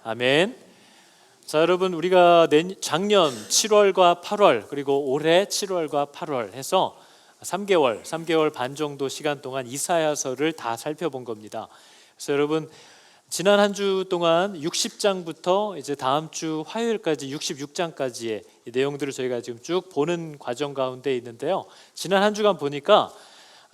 아멘. 자, 여러분, 우리가 작년 7월과 8월 그리고 올해 7월과 8월 해서 3개월 반 정도 시간 동안 이사야서를 다 살펴본 겁니다. 그래서 여러분, 지난 한 주 동안 60장부터 이제 다음 주 화요일까지 66장까지의 내용들을 저희가 지금 쭉 보는 과정 가운데 있는데요. 지난 한 주간 보니까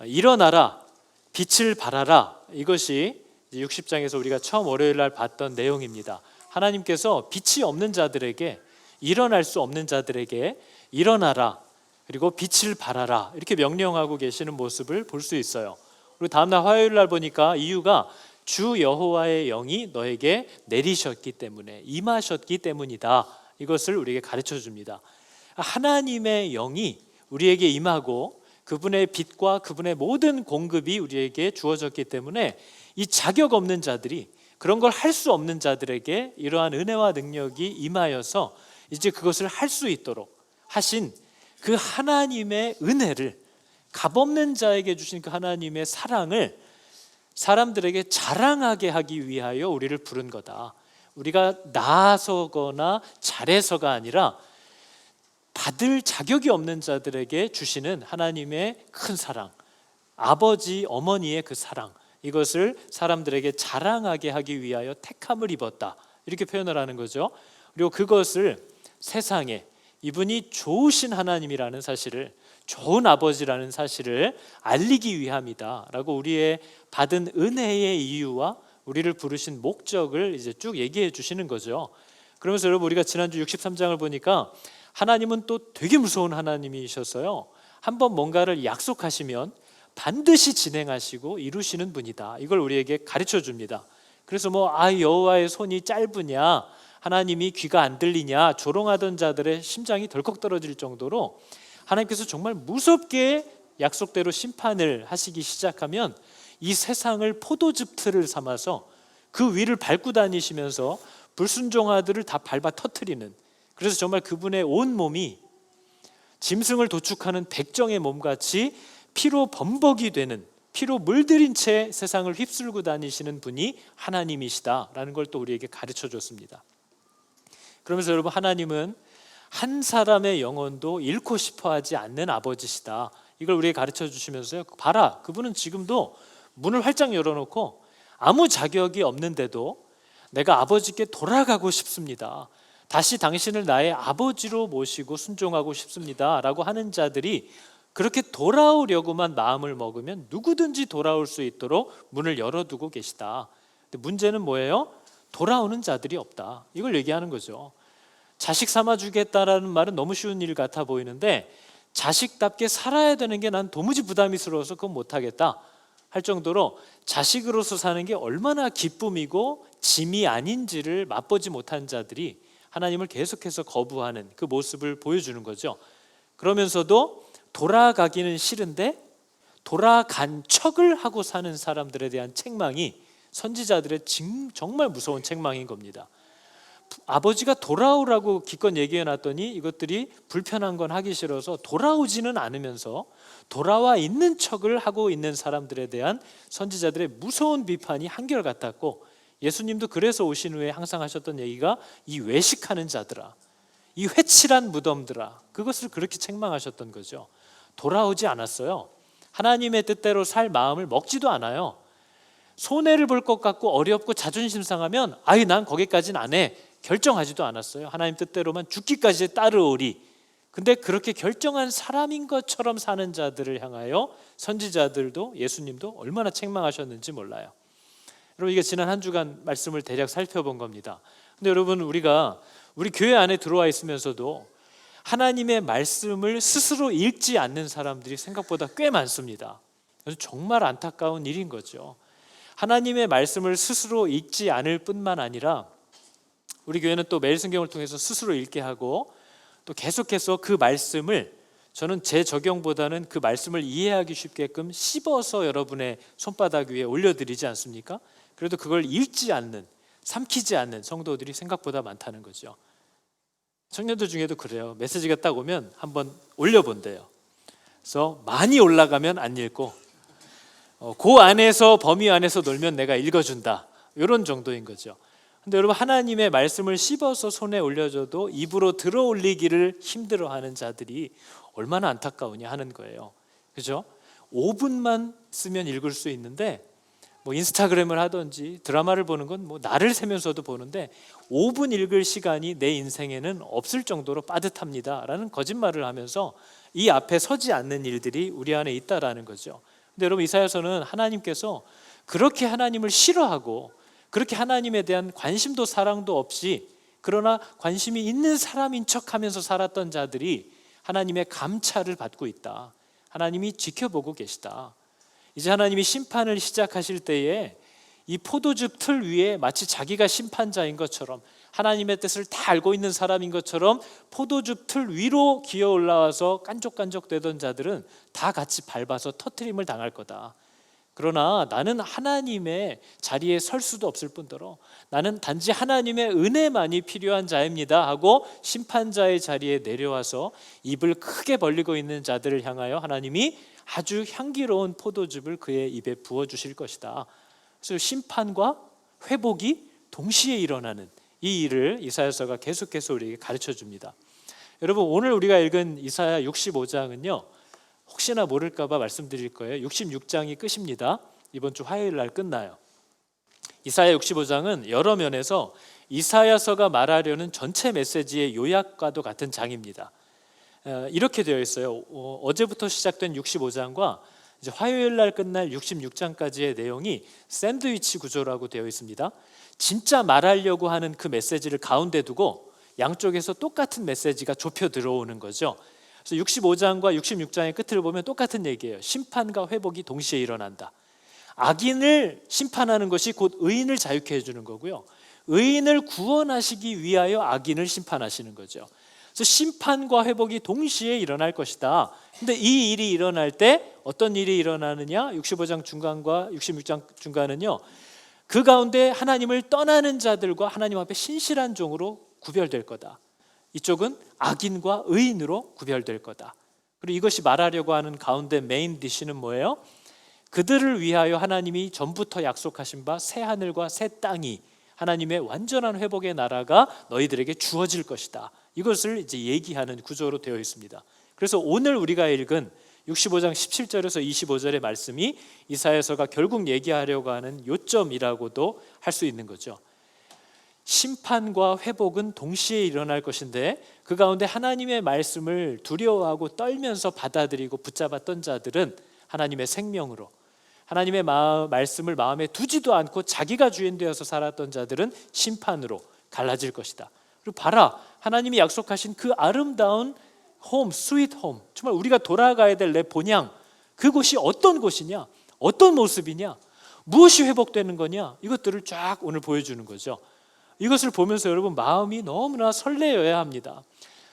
일어나라, 빛을 발하라, 이것이 60장에서 우리가 처음 월요일 날 봤던 내용입니다. 하나님께서 빛이 없는 자들에게, 일어날 수 없는 자들에게 일어나라, 그리고 빛을 발하라, 이렇게 명령하고 계시는 모습을 볼 수 있어요. 그리고 다음날 화요일 날 보니까 이유가 주 여호와의 영이 너에게 내리셨기 때문에, 임하셨기 때문이다, 이것을 우리에게 가르쳐 줍니다. 하나님의 영이 우리에게 임하고 그분의 빛과 그분의 모든 공급이 우리에게 주어졌기 때문에 이 자격 없는 자들이, 그런 걸 할 수 없는 자들에게 이러한 은혜와 능력이 임하여서 이제 그것을 할 수 있도록 하신 그 하나님의 은혜를, 값없는 자에게 주신 그 하나님의 사랑을 사람들에게 자랑하게 하기 위하여 우리를 부른 거다. 우리가 나서거나 잘해서가 아니라 받을 자격이 없는 자들에게 주시는 하나님의 큰 사랑, 아버지 어머니의 그 사랑, 이것을 사람들에게 자랑하게 하기 위하여 택함을 입었다, 이렇게 표현을 하는 거죠. 그리고 그것을 세상에 이분이 좋으신 하나님이라는 사실을, 좋은 아버지라는 사실을 알리기 위함이다 라고 우리의 받은 은혜의 이유와 우리를 부르신 목적을 이제 쭉 얘기해 주시는 거죠. 그러면서 여러분, 우리가 지난주 63장을 보니까 하나님은 또 되게 무서운 하나님이셨어요. 한번 뭔가를 약속하시면 반드시 진행하시고 이루시는 분이다, 이걸 우리에게 가르쳐 줍니다. 그래서 여호와의 손이 짧으냐, 하나님이 귀가 안 들리냐 조롱하던 자들의 심장이 덜컥 떨어질 정도로 하나님께서 정말 무섭게 약속대로 심판을 하시기 시작하면 이 세상을 포도즙 틀을 삼아서 그 위를 밟고 다니시면서 불순종아들을 다 밟아 터뜨리는, 그래서 정말 그분의 온 몸이 짐승을 도축하는 백정의 몸같이 피로 범벅이 되는, 피로 물들인 채 세상을 휩쓸고 다니시는 분이 하나님이시다라는 걸 또 우리에게 가르쳐 줬습니다. 그러면서 여러분, 하나님은 한 사람의 영혼도 잃고 싶어 하지 않는 아버지시다, 이걸 우리에게 가르쳐 주시면서요, 봐라, 그분은 지금도 문을 활짝 열어놓고 아무 자격이 없는데도 내가 아버지께 돌아가고 싶습니다, 다시 당신을 나의 아버지로 모시고 순종하고 싶습니다 라고 하는 자들이 그렇게 돌아오려고만 마음을 먹으면 누구든지 돌아올 수 있도록 문을 열어두고 계시다. 근데 문제는 뭐예요? 돌아오는 자들이 없다, 이걸 얘기하는 거죠. 자식 삼아주겠다라는 말은 너무 쉬운 일 같아 보이는데, 자식답게 살아야 되는 게 난 도무지 부담스러워서 그건 못하겠다 할 정도로 자식으로서 사는 게 얼마나 기쁨이고 짐이 아닌지를 맛보지 못한 자들이 하나님을 계속해서 거부하는 그 모습을 보여주는 거죠. 그러면서도 돌아가기는 싫은데 돌아간 척을 하고 사는 사람들에 대한 책망이 선지자들의 정말 무서운 책망인 겁니다. 아버지가 돌아오라고 기껏 얘기해 놨더니 이것들이 불편한 건 하기 싫어서 돌아오지는 않으면서 돌아와 있는 척을 하고 있는 사람들에 대한 선지자들의 무서운 비판이 한결같았고, 예수님도 그래서 오신 후에 항상 하셨던 얘기가 이 외식하는 자들아, 이 회칠한 무덤들아, 그것을 그렇게 책망하셨던 거죠. 돌아오지 않았어요. 하나님의 뜻대로 살 마음을 먹지도 않아요. 손해를 볼 것 같고 어렵고 자존심 상하면 난 거기까지는 안 해, 결정하지도 않았어요. 하나님 뜻대로만 죽기까지 따르오리. 근데 그렇게 결정한 사람인 것처럼 사는 자들을 향하여 선지자들도 예수님도 얼마나 책망하셨는지 몰라요. 여러분, 이게 지난 한 주간 말씀을 대략 살펴본 겁니다. 근데 여러분, 우리가 우리 교회 안에 들어와 있으면서도 하나님의 말씀을 스스로 읽지 않는 사람들이 생각보다 꽤 많습니다. 그래서 정말 안타까운 일인 거죠. 하나님의 말씀을 스스로 읽지 않을 뿐만 아니라 우리 교회는 또 매일 성경을 통해서 스스로 읽게 하고, 또 계속해서 그 말씀을, 저는 제 적용보다는 그 말씀을 이해하기 쉽게끔 씹어서 여러분의 손바닥 위에 올려드리지 않습니까? 그래도 그걸 읽지 않는, 삼키지 않는 성도들이 생각보다 많다는 거죠. 청년들 중에도 그래요. 메시지가 딱 오면 한번 올려본대요. 그래서 많이 올라가면 안 읽고, 그 안에서, 범위 안에서 놀면 내가 읽어준다, 이런 정도인 거죠. 근데 여러분, 하나님의 말씀을 씹어서 손에 올려줘도 입으로 들어올리기를 힘들어하는 자들이 얼마나 안타까우냐 하는 거예요. 그죠? 5분만 쓰면 읽을 수 있는데 뭐 인스타그램을 하든지 드라마를 보는 건 뭐 날을 새면서도 보는데 5분 읽을 시간이 내 인생에는 없을 정도로 빠듯합니다라는 거짓말을 하면서 이 앞에 서지 않는 일들이 우리 안에 있다라는 거죠. 근데 여러분, 이사야서는 하나님께서 그렇게 하나님을 싫어하고 그렇게 하나님에 대한 관심도 사랑도 없이 그러나 관심이 있는 사람인 척하면서 살았던 자들이 하나님의 감찰을 받고 있다. 하나님이 지켜보고 계시다. 이제 하나님이 심판을 시작하실 때에 이 포도즙 틀 위에 마치 자기가 심판자인 것처럼 하나님의 뜻을 다 알고 있는 사람인 것처럼 포도즙 틀 위로 기어 올라와서 깐족깐족되던 자들은 다 같이 밟아서 터트림을 당할 거다. 그러나 나는 하나님의 자리에 설 수도 없을 뿐더러 나는 단지 하나님의 은혜만이 필요한 자입니다 하고 심판자의 자리에 내려와서 입을 크게 벌리고 있는 자들을 향하여 하나님이 아주 향기로운 포도즙을 그의 입에 부어주실 것이다. 그래서 심판과 회복이 동시에 일어나는 이 일을 이사야서가 계속해서 우리에게 가르쳐 줍니다. 여러분, 오늘 우리가 읽은 이사야 65장은요 혹시나 모를까 봐 말씀드릴 거예요. 66장이 끝입니다. 이번 주 화요일 날 끝나요. 이사야 65장은 여러 면에서 이사야서가 말하려는 전체 메시지의 요약과도 같은 장입니다. 이렇게 되어 있어요. 어제부터 시작된 65장과 이제 화요일 날 끝날 66장까지의 내용이 샌드위치 구조라고 되어 있습니다. 진짜 말하려고 하는 그 메시지를 가운데 두고 양쪽에서 똑같은 메시지가 좁혀 들어오는 거죠. 그래서 65장과 66장의 끝을 보면 똑같은 얘기예요. 심판과 회복이 동시에 일어난다. 악인을 심판하는 것이 곧 의인을 자유케 해주는 거고요. 의인을 구원하시기 위하여 악인을 심판하시는 거죠. 그래서 심판과 회복이 동시에 일어날 것이다. 근데 이 일이 일어날 때 어떤 일이 일어나느냐? 65장 중간과 66장 중간은요, 그 가운데 하나님을 떠나는 자들과 하나님 앞에 신실한 종으로 구별될 거다. 이쪽은 악인과 의인으로 구별될 거다. 그리고 이것이 말하려고 하는 가운데 메인 디시는 뭐예요? 그들을 위하여 하나님이 전부터 약속하신 바 새 하늘과 새 땅이 하나님의 완전한 회복의 나라가 너희들에게 주어질 것이다. 이것을 이제 얘기하는 구조로 되어 있습니다. 그래서 오늘 우리가 읽은 65장 17절에서 25절의 말씀이 이사야서가 결국 얘기하려고 하는 요점이라고도 할 수 있는 거죠. 심판과 회복은 동시에 일어날 것인데 그 가운데 하나님의 말씀을 두려워하고 떨면서 받아들이고 붙잡았던 자들은 하나님의 생명으로, 하나님의 말씀을 마음에 두지도 않고 자기가 주인 되어서 살았던 자들은 심판으로 갈라질 것이다. 그리고 봐라, 하나님이 약속하신 그 아름다운 홈, 스윗 홈, 정말 우리가 돌아가야 될 내 본향, 그곳이 어떤 곳이냐, 어떤 모습이냐, 무엇이 회복되는 거냐, 이것들을 쫙 오늘 보여주는 거죠. 이것을 보면서 여러분 마음이 너무나 설레어야 합니다.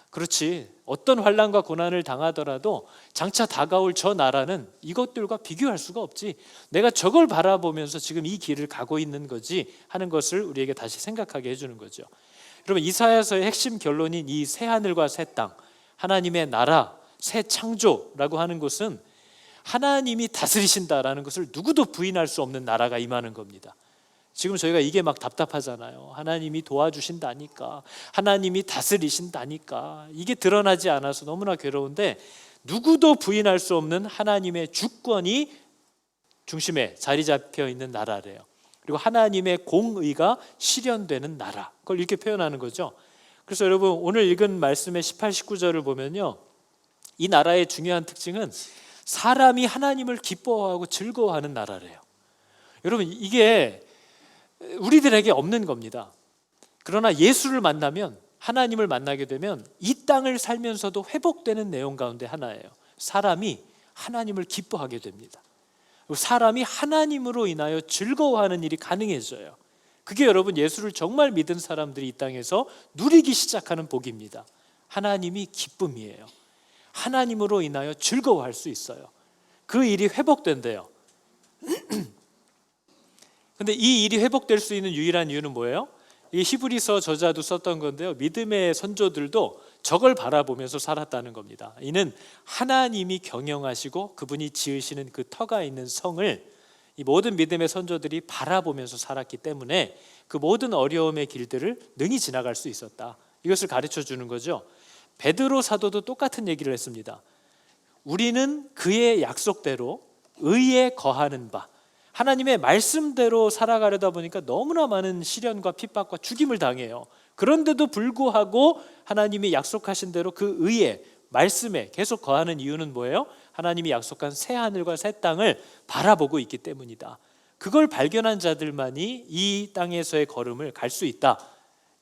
그렇지, 어떤 환난과 고난을 당하더라도 장차 다가올 저 나라는 이것들과 비교할 수가 없지, 내가 저걸 바라보면서 지금 이 길을 가고 있는 거지 하는 것을 우리에게 다시 생각하게 해주는 거죠. 여러분, 이사야서의 핵심 결론인 이 새 하늘과 새 땅, 하나님의 나라, 새 창조라고 하는 것은 하나님이 다스리신다라는 것을 누구도 부인할 수 없는 나라가 임하는 겁니다. 지금 저희가 이게 막 답답하잖아요. 하나님이 도와주신다니까, 하나님이 다스리신다니까, 이게 드러나지 않아서 너무나 괴로운데 누구도 부인할 수 없는 하나님의 주권이 중심에 자리 잡혀 있는 나라래요. 그리고 하나님의 공의가 실현되는 나라, 그걸 이렇게 표현하는 거죠. 그래서 여러분, 오늘 읽은 말씀의 18, 19절을 보면요, 이 나라의 중요한 특징은 사람이 하나님을 기뻐하고 즐거워하는 나라래요. 여러분, 이게 우리들에게 없는 겁니다. 그러나 예수를 만나면, 하나님을 만나게 되면 이 땅을 살면서도 회복되는 내용 가운데 하나예요. 사람이 하나님을 기뻐하게 됩니다. 사람이 하나님으로 인하여 즐거워하는 일이 가능해져요. 그게 여러분, 예수를 정말 믿은 사람들이 이 땅에서 누리기 시작하는 복입니다. 하나님이 기쁨이에요. 하나님으로 인하여 즐거워할 수 있어요. 그 일이 회복된대요. 근데 이 일이 회복될 수 있는 유일한 이유는 뭐예요? 이 히브리서 저자도 썼던 건데요, 믿음의 선조들도 저걸 바라보면서 살았다는 겁니다. 이는 하나님이 경영하시고 그분이 지으시는 그 터가 있는 성을 이 모든 믿음의 선조들이 바라보면서 살았기 때문에 그 모든 어려움의 길들을 능히 지나갈 수 있었다. 이것을 가르쳐 주는 거죠. 베드로 사도도 똑같은 얘기를 했습니다. 우리는 그의 약속대로 의에 거하는 바, 하나님의 말씀대로 살아가려다 보니까 너무나 많은 시련과 핍박과 죽임을 당해요. 그런데도 불구하고 하나님이 약속하신 대로 그 의에, 말씀에 계속 거하는 이유는 뭐예요? 하나님이 약속한 새 하늘과 새 땅을 바라보고 있기 때문이다. 그걸 발견한 자들만이 이 땅에서의 걸음을 갈 수 있다.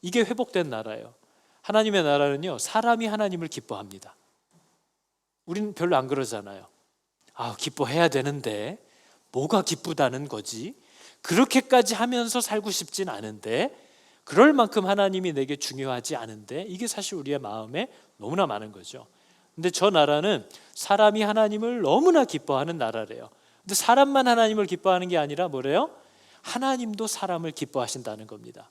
이게 회복된 나라예요. 하나님의 나라는요, 사람이 하나님을 기뻐합니다. 우리는 별로 안 그러잖아요. 기뻐해야 되는데 뭐가 기쁘다는 거지? 그렇게까지 하면서 살고 싶진 않은데, 그럴 만큼 하나님이 내게 중요하지 않은데, 이게 사실 우리의 마음에 너무나 많은 거죠. 근데 저 나라는 사람이 하나님을 너무나 기뻐하는 나라래요. 근데 사람만 하나님을 기뻐하는 게 아니라 뭐래요? 하나님도 사람을 기뻐하신다는 겁니다.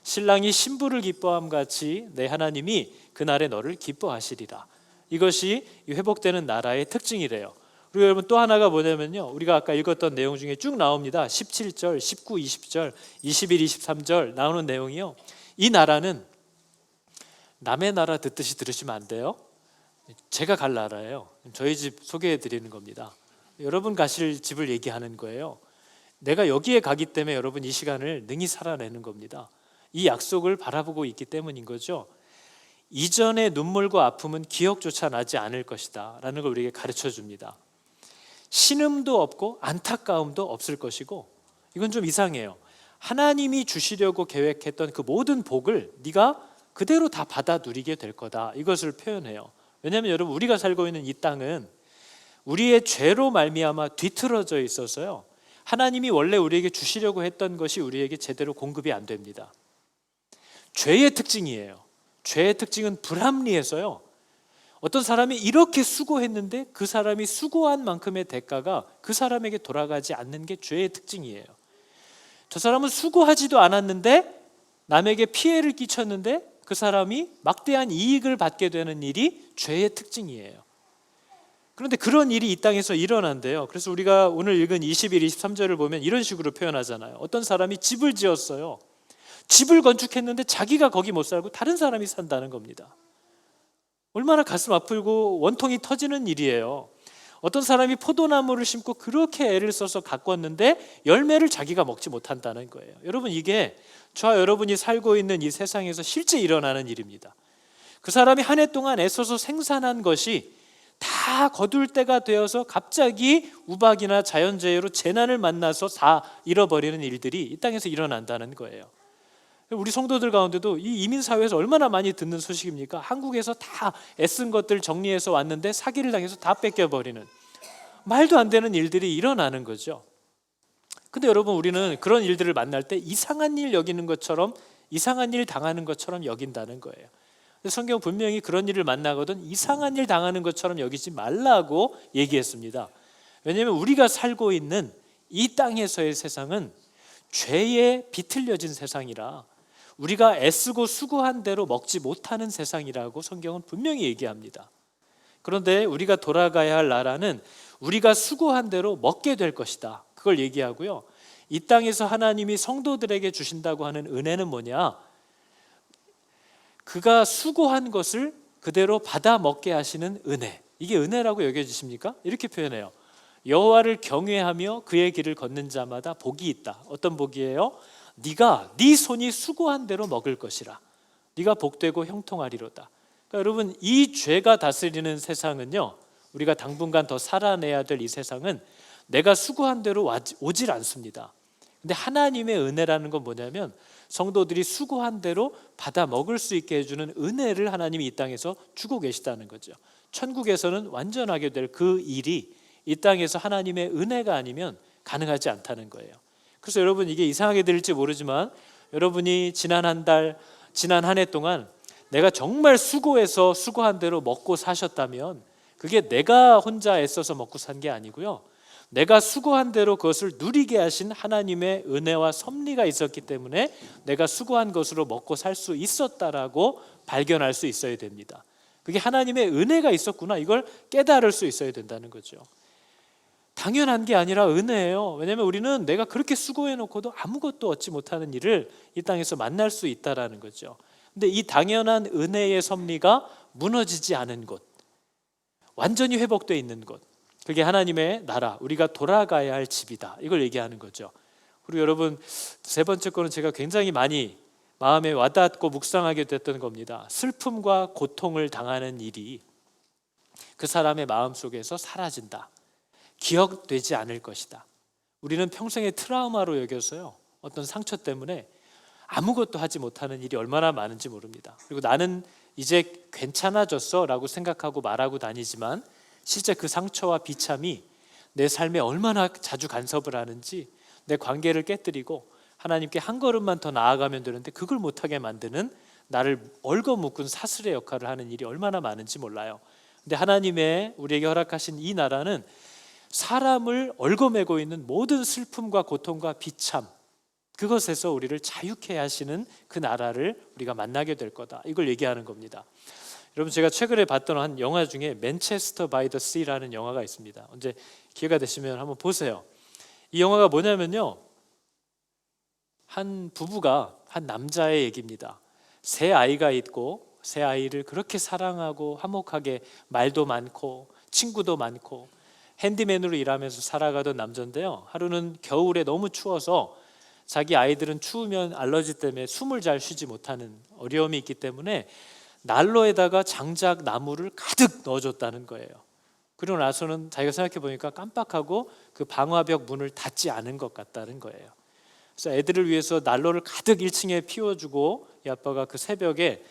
신랑이 신부를 기뻐함 같이 내 하나님이 그날에 너를 기뻐하시리라. 이것이 회복되는 나라의 특징이래요. 그리고 여러분 또 하나가 뭐냐면요, 우리가 아까 읽었던 내용 중에 쭉 나옵니다. 17절, 19, 20절, 21, 23절 나오는 내용이요, 이 나라는 남의 나라 듣듯이 들으시면 안 돼요. 제가 갈 나라예요. 저희 집 소개해 드리는 겁니다. 여러분 가실 집을 얘기하는 거예요. 내가 여기에 가기 때문에 여러분 이 시간을 능히 살아내는 겁니다. 이 약속을 바라보고 있기 때문인 거죠. 이전의 눈물과 아픔은 기억조차 나지 않을 것이다 라는 걸 우리에게 가르쳐 줍니다. 신음도 없고 안타까움도 없을 것이고, 이건 좀 이상해요. 하나님이 주시려고 계획했던 그 모든 복을 네가 그대로 다 받아 누리게 될 거다, 이것을 표현해요. 왜냐하면 여러분, 우리가 살고 있는 이 땅은 우리의 죄로 말미암아 뒤틀어져 있어서요, 하나님이 원래 우리에게 주시려고 했던 것이 우리에게 제대로 공급이 안 됩니다. 죄의 특징이에요. 죄의 특징은 불합리해서요, 어떤 사람이 이렇게 수고했는데 그 사람이 수고한 만큼의 대가가 그 사람에게 돌아가지 않는 게 죄의 특징이에요. 저 사람은 수고하지도 않았는데 남에게 피해를 끼쳤는데 그 사람이 막대한 이익을 받게 되는 일이 죄의 특징이에요. 그런데 그런 일이 이 땅에서 일어난대요. 그래서 우리가 오늘 읽은 21, 23절을 보면 이런 식으로 표현하잖아요. 어떤 사람이 집을 지었어요. 집을 건축했는데 자기가 거기 못 살고 다른 사람이 산다는 겁니다. 얼마나 가슴 아프고 원통이 터지는 일이에요. 어떤 사람이 포도나무를 심고 그렇게 애를 써서 가꿨는데 열매를 자기가 먹지 못한다는 거예요. 여러분, 이게 저와 여러분이 살고 있는 이 세상에서 실제 일어나는 일입니다. 그 사람이 한 해 동안 애써서 생산한 것이 다 거둘 때가 되어서 갑자기 우박이나 자연재해로 재난을 만나서 다 잃어버리는 일들이 이 땅에서 일어난다는 거예요. 우리 성도들 가운데도 이 이민사회에서 얼마나 많이 듣는 소식입니까? 한국에서 다 애쓴 것들 정리해서 왔는데 사기를 당해서 다 뺏겨버리는, 말도 안 되는 일들이 일어나는 거죠. 근데 여러분, 우리는 그런 일들을 만날 때 이상한 일 여기는 것처럼, 이상한 일 당하는 것처럼 여긴다는 거예요. 성경 분명히 그런 일을 만나거든 이상한 일 당하는 것처럼 여기지 말라고 얘기했습니다. 왜냐하면 우리가 살고 있는 이 땅에서의 세상은 죄에 비틀려진 세상이라 우리가 애쓰고 수고한 대로 먹지 못하는 세상이라고 성경은 분명히 얘기합니다. 그런데 우리가 돌아가야 할 나라는 우리가 수고한 대로 먹게 될 것이다, 그걸 얘기하고요. 이 땅에서 하나님이 성도들에게 주신다고 하는 은혜는 뭐냐? 그가 수고한 것을 그대로 받아 먹게 하시는 은혜. 이게 은혜라고 여겨지십니까? 이렇게 표현해요. 여호와를 경외하며 그의 길을 걷는 자마다 복이 있다. 어떤 복이에요? 네가 네 손이 수고한 대로 먹을 것이라. 네가 복되고 형통하리로다. 그러니까 여러분, 이 죄가 다스리는 세상은요, 우리가 당분간 더 살아내야 될 이 세상은 내가 수고한 대로 오질 않습니다. 근데 하나님의 은혜라는 건 뭐냐면 성도들이 수고한 대로 받아 먹을 수 있게 해주는 은혜를 하나님이 이 땅에서 주고 계시다는 거죠. 천국에서는 완전하게 될 그 일이 이 땅에서 하나님의 은혜가 아니면 가능하지 않다는 거예요. 그래서 여러분, 이게 이상하게 들릴지 모르지만 여러분이 지난 한 달, 지난 한 해 동안 내가 정말 수고해서 수고한 대로 먹고 사셨다면 그게 내가 혼자 애써서 먹고 산 게 아니고요, 내가 수고한 대로 그것을 누리게 하신 하나님의 은혜와 섭리가 있었기 때문에 내가 수고한 것으로 먹고 살 수 있었다라고 발견할 수 있어야 됩니다. 그게 하나님의 은혜가 있었구나, 이걸 깨달을 수 있어야 된다는 거죠. 당연한 게 아니라 은혜예요. 왜냐하면 우리는 내가 그렇게 수고해놓고도 아무것도 얻지 못하는 일을 이 땅에서 만날 수 있다라는 거죠. 근데 이 당연한 은혜의 섭리가 무너지지 않은 곳, 완전히 회복되어 있는 곳, 그게 하나님의 나라, 우리가 돌아가야 할 집이다, 이걸 얘기하는 거죠. 그리고 여러분, 세 번째 거는 제가 굉장히 많이 마음에 와닿고 묵상하게 됐던 겁니다. 슬픔과 고통을 당하는 일이 그 사람의 마음속에서 사라진다, 기억되지 않을 것이다. 우리는 평생의 트라우마로 여겨서요, 어떤 상처 때문에 아무것도 하지 못하는 일이 얼마나 많은지 모릅니다. 그리고 나는 이제 괜찮아졌어 라고 생각하고 말하고 다니지만 실제 그 상처와 비참이 내 삶에 얼마나 자주 간섭을 하는지, 내 관계를 깨뜨리고 하나님께 한 걸음만 더 나아가면 되는데 그걸 못하게 만드는, 나를 얽어묶은 사슬의 역할을 하는 일이 얼마나 많은지 몰라요. 근데 하나님의 우리에게 허락하신 이 나라는 사람을 얽어매고 있는 모든 슬픔과 고통과 비참, 그것에서 우리를 자유케 하시는 그 나라를 우리가 만나게 될 거다, 이걸 얘기하는 겁니다. 여러분, 제가 최근에 봤던 한 영화 중에 맨체스터 바이 더 씨라는 영화가 있습니다. 언제 기회가 되시면 한번 보세요. 이 영화가 뭐냐면요, 한 부부가, 한 남자의 얘기입니다. 세 아이가 있고 세 아이를 그렇게 사랑하고 화목하게, 말도 많고 친구도 많고 핸디맨으로 일하면서 살아가던 남자인데요, 하루는 겨울에 너무 추워서 자기 아이들은 추우면 알러지 때문에 숨을 잘 쉬지 못하는 어려움이 있기 때문에 난로에다가 장작 나무를 가득 넣어줬다는 거예요. 그리고 나서는 자기가 생각해 보니까 깜빡하고 그 방화벽 문을 닫지 않은 것 같다는 거예요. 그래서 애들을 위해서 난로를 가득 1층에 피워주고 이 아빠가 그 새벽에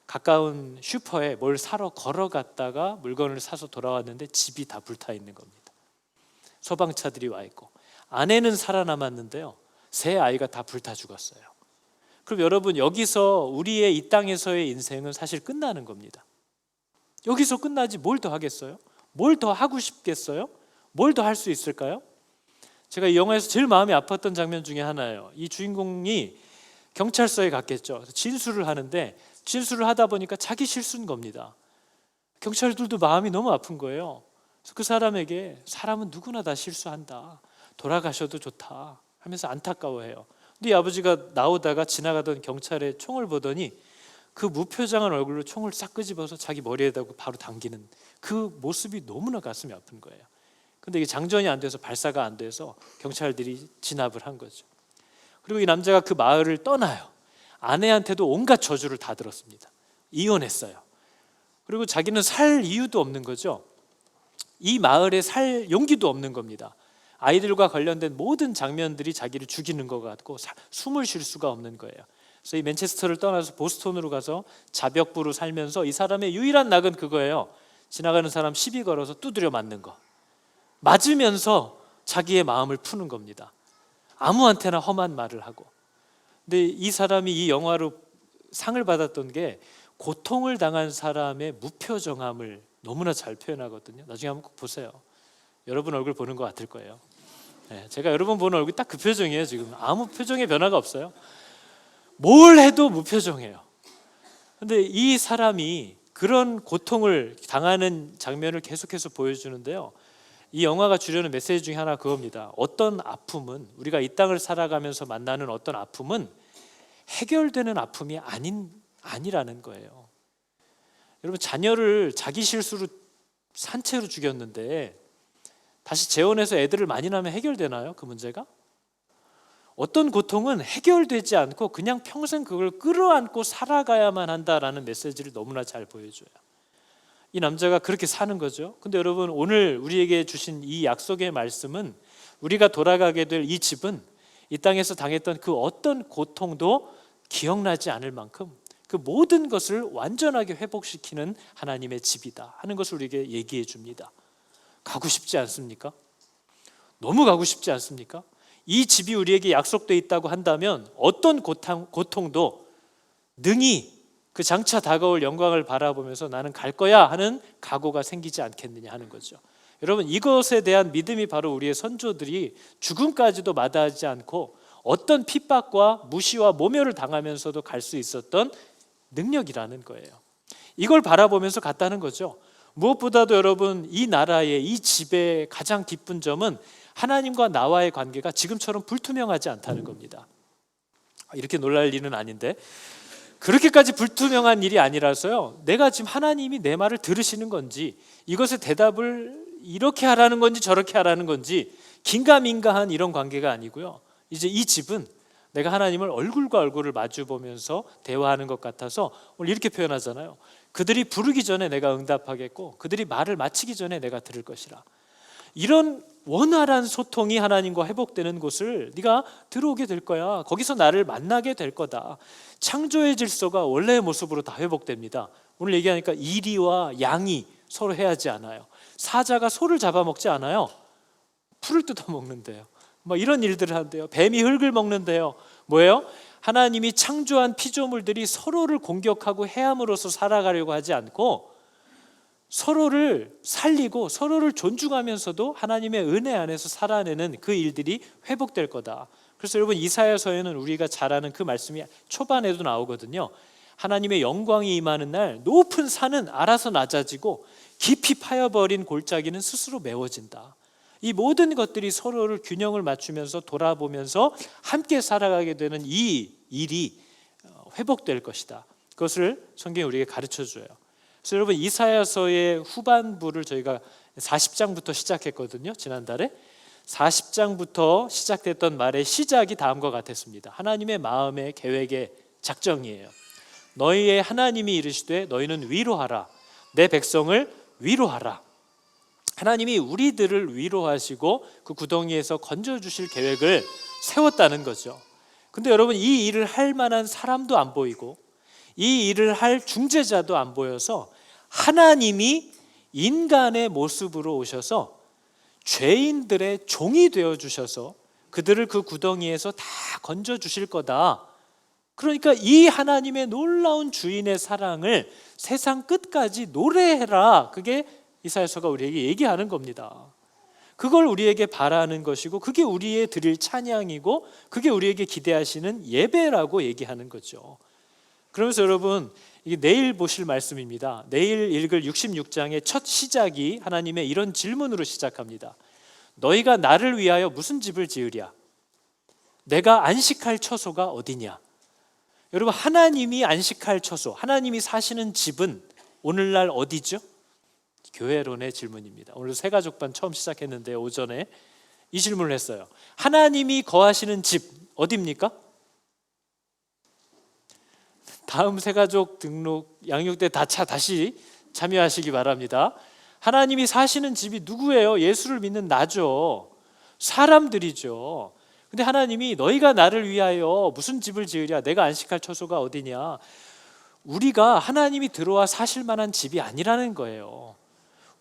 가까운 슈퍼에 뭘 사러 걸어갔다가 물건을 사서 돌아왔는데 집이 다 불타 있는 겁니다. 소방차들이 와 있고 아내는 살아남았는데요, 세 아이가 다 불타 죽었어요. 그럼 여러분, 여기서 우리의 이 땅에서의 인생은 사실 끝나는 겁니다. 여기서 끝나지 뭘 더 하겠어요? 뭘 더 하고 싶겠어요? 뭘 더 할 수 있을까요? 제가 이 영화에서 제일 마음이 아팠던 장면 중에 하나예요. 이 주인공이 경찰서에 갔겠죠. 진술을 하는데 진술을 하다 보니까 자기 실수인 겁니다. 경찰들도 마음이 너무 아픈 거예요. 그래서 그 사람에게, 사람은 누구나 다 실수한다, 돌아가셔도 좋다 하면서 안타까워해요. 근데 이 아버지가 나오다가 지나가던 경찰의 총을 보더니 그 무표정한 얼굴로 총을 싹 끄집어서 자기 머리에다 바로 당기는 그 모습이 너무나 가슴이 아픈 거예요. 근데 이게 장전이 안 돼서, 발사가 안 돼서 경찰들이 진압을 한 거죠. 그리고 이 남자가 그 마을을 떠나요. 아내한테도 온갖 저주를 다 들었습니다. 이혼했어요. 그리고 자기는 살 이유도 없는 거죠. 이 마을에 살 용기도 없는 겁니다. 아이들과 관련된 모든 장면들이 자기를 죽이는 것 같고 숨을 쉴 수가 없는 거예요. 그래서 이 맨체스터를 떠나서 보스턴으로 가서 자벽부로 살면서 이 사람의 유일한 낙은 그거예요. 지나가는 사람 시비 걸어서 두드려 맞는 거. 맞으면서 자기의 마음을 푸는 겁니다. 아무한테나 험한 말을 하고. 근데 이 사람이 이 영화로 상을 받았던 게 고통을 당한 사람의 무표정함을 너무나 잘 표현하거든요. 나중에 한번 꼭 보세요. 여러분 얼굴 보는 것 같을 거예요. 네, 제가 여러분 보는 얼굴이 딱 그 표정이에요. 지금 아무 표정의 변화가 없어요. 뭘 해도 무표정해요. 근데 이 사람이 그런 고통을 당하는 장면을 계속해서 보여주는데요, 이 영화가 주려는 메시지 중에 하나 그겁니다. 어떤 아픔은, 우리가 이 땅을 살아가면서 만나는 어떤 아픔은 해결되는 아픔이 아니라는 거예요. 여러분, 자녀를 자기 실수로 산채로 죽였는데 다시 재혼해서 애들을 많이 낳으면 해결되나요? 그 문제가? 어떤 고통은 해결되지 않고 그냥 평생 그걸 끌어안고 살아가야만 한다라는 메시지를 너무나 잘 보여줘요. 이 남자가 그렇게 사는 거죠. 근데 여러분, 오늘 우리에게 주신 이 약속의 말씀은, 우리가 돌아가게 될 이 집은 이 땅에서 당했던 그 어떤 고통도 기억나지 않을 만큼 그 모든 것을 완전하게 회복시키는 하나님의 집이다 하는 것을 우리에게 얘기해 줍니다. 가고 싶지 않습니까? 너무 가고 싶지 않습니까? 이 집이 우리에게 약속되어 있다고 한다면 어떤 고통도 능히 그 장차 다가올 영광을 바라보면서 나는 갈 거야 하는 각오가 생기지 않겠느냐 하는 거죠. 여러분, 이것에 대한 믿음이 바로 우리의 선조들이 죽음까지도 마다하지 않고 어떤 핍박과 무시와 모멸을 당하면서도 갈 수 있었던 능력이라는 거예요. 이걸 바라보면서 갔다는 거죠. 무엇보다도 여러분, 이 나라의 이 집의 가장 기쁜 점은 하나님과 나와의 관계가 지금처럼 불투명하지 않다는 겁니다. 이렇게 놀랄 일은 아닌데, 그렇게까지 불투명한 일이 아니라서요, 내가 지금 하나님이 내 말을 들으시는 건지, 이것의 대답을 이렇게 하라는 건지 저렇게 하라는 건지 긴가민가한 이런 관계가 아니고요, 이제 이 집은 내가 하나님을 얼굴과 얼굴을 마주 보면서 대화하는 것 같아서 오늘 이렇게 표현하잖아요. 그들이 부르기 전에 내가 응답하겠고 그들이 말을 마치기 전에 내가 들을 것이라. 이런 원활한 소통이 하나님과 회복되는 곳을 네가 들어오게 될 거야. 거기서 나를 만나게 될 거다. 창조의 질서가 원래의 모습으로 다 회복됩니다. 오늘 얘기하니까 이리와 양이 서로 해하지 않아요. 사자가 소를 잡아먹지 않아요. 풀을 뜯어먹는데요. 뭐 이런 일들을 한대요. 뱀이 흙을 먹는데요. 뭐예요? 하나님이 창조한 피조물들이 서로를 공격하고 해함으로써 살아가려고 하지 않고 서로를 살리고 서로를 존중하면서도 하나님의 은혜 안에서 살아내는 그 일들이 회복될 거다. 그래서 여러분, 이사야서에는 우리가 잘 아는 그 말씀이 초반에도 나오거든요. 하나님의 영광이 임하는 날 높은 산은 알아서 낮아지고 깊이 파여버린 골짜기는 스스로 메워진다. 이 모든 것들이 서로를 균형을 맞추면서 돌아보면서 함께 살아가게 되는 이 일이 회복될 것이다. 그것을 성경이 우리에게 가르쳐줘요. 그래서 여러분, 이사야서의 후반부를 저희가 40장부터 시작했거든요. 지난달에 40장부터 시작됐던 말의 시작이 다음과 같았습니다. 하나님의 마음의 계획의 작정이에요. 너희의 하나님이 이르시되 너희는 위로하라. 내 백성을 위로하라. 하나님이 우리들을 위로하시고 그 구덩이에서 건져주실 계획을 세웠다는 거죠. 근데 여러분, 이 일을 할 만한 사람도 안 보이고 이 일을 할 중재자도 안 보여서 하나님이 인간의 모습으로 오셔서 죄인들의 종이 되어주셔서 그들을 그 구덩이에서 다 건져주실 거다. 그러니까 이 하나님의 놀라운 주인의 사랑을 세상 끝까지 노래해라. 그게 이사야서가 우리에게 얘기하는 겁니다. 그걸 우리에게 바라는 것이고 그게 우리의 드릴 찬양이고 그게 우리에게 기대하시는 예배라고 얘기하는 거죠. 그러면서 여러분, 이게 내일 보실 말씀입니다. 내일 읽을 66장의 첫 시작이 하나님의 이런 질문으로 시작합니다. 너희가 나를 위하여 무슨 집을 지으랴? 내가 안식할 처소가 어디냐? 여러분, 하나님이 안식할 처소, 하나님이 사시는 집은 오늘날 어디죠? 교회론의 질문입니다. 오늘 새가족반 처음 시작했는데 오전에 이 질문을 했어요. 하나님이 거하시는 집 어디입니까? 다음 새가족 등록 양육 때 다시 참여하시기 바랍니다. 하나님이 사시는 집이 누구예요? 예수를 믿는 나죠. 사람들이죠. 근데 하나님이 너희가 나를 위하여 무슨 집을 지으랴? 내가 안식할 처소가 어디냐? 우리가 하나님이 들어와 사실 만한 집이 아니라는 거예요.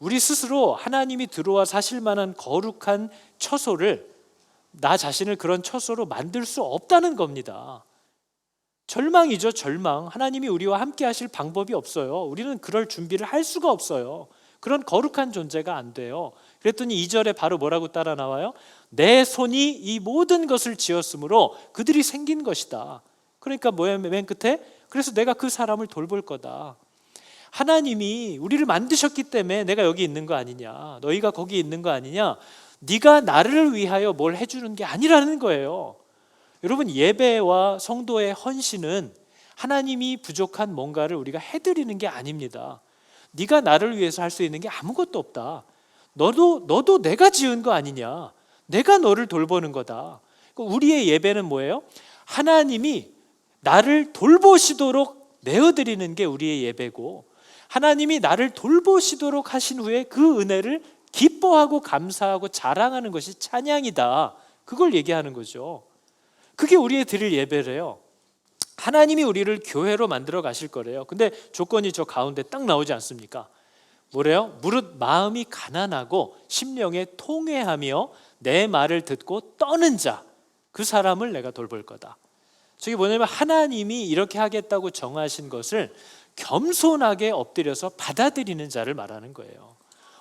우리 스스로 하나님이 들어와 사실 만한 거룩한 처소를, 나 자신을 그런 처소로 만들 수 없다는 겁니다. 절망이죠, 절망. 하나님이 우리와 함께 하실 방법이 없어요. 우리는 그럴 준비를 할 수가 없어요. 그런 거룩한 존재가 안 돼요. 그랬더니 2절에 바로 뭐라고 따라 나와요? 내 손이 이 모든 것을 지었으므로 그들이 생긴 것이다. 그러니까 뭐예요? 맨 끝에? 그래서 내가 그 사람을 돌볼 거다. 하나님이 우리를 만드셨기 때문에 내가 여기 있는 거 아니냐, 너희가 거기 있는 거 아니냐, 네가 나를 위하여 뭘 해주는 게 아니라는 거예요. 여러분, 예배와 성도의 헌신은 하나님이 부족한 뭔가를 우리가 해드리는 게 아닙니다. 네가 나를 위해서 할 수 있는 게 아무것도 없다. 너도 내가 지은 거 아니냐, 내가 너를 돌보는 거다. 우리의 예배는 뭐예요? 하나님이 나를 돌보시도록 내어드리는 게 우리의 예배고, 하나님이 나를 돌보시도록 하신 후에 그 은혜를 기뻐하고 감사하고 자랑하는 것이 찬양이다. 그걸 얘기하는 거죠. 그게 우리의 드릴 예배래요. 하나님이 우리를 교회로 만들어 가실 거래요. 근데 조건이 저 가운데 딱 나오지 않습니까? 뭐래요? 무릇 마음이 가난하고 심령에 통회하며 내 말을 듣고 떠는 자, 그 사람을 내가 돌볼 거다. 저게 뭐냐면 하나님이 이렇게 하겠다고 정하신 것을 겸손하게 엎드려서 받아들이는 자를 말하는 거예요.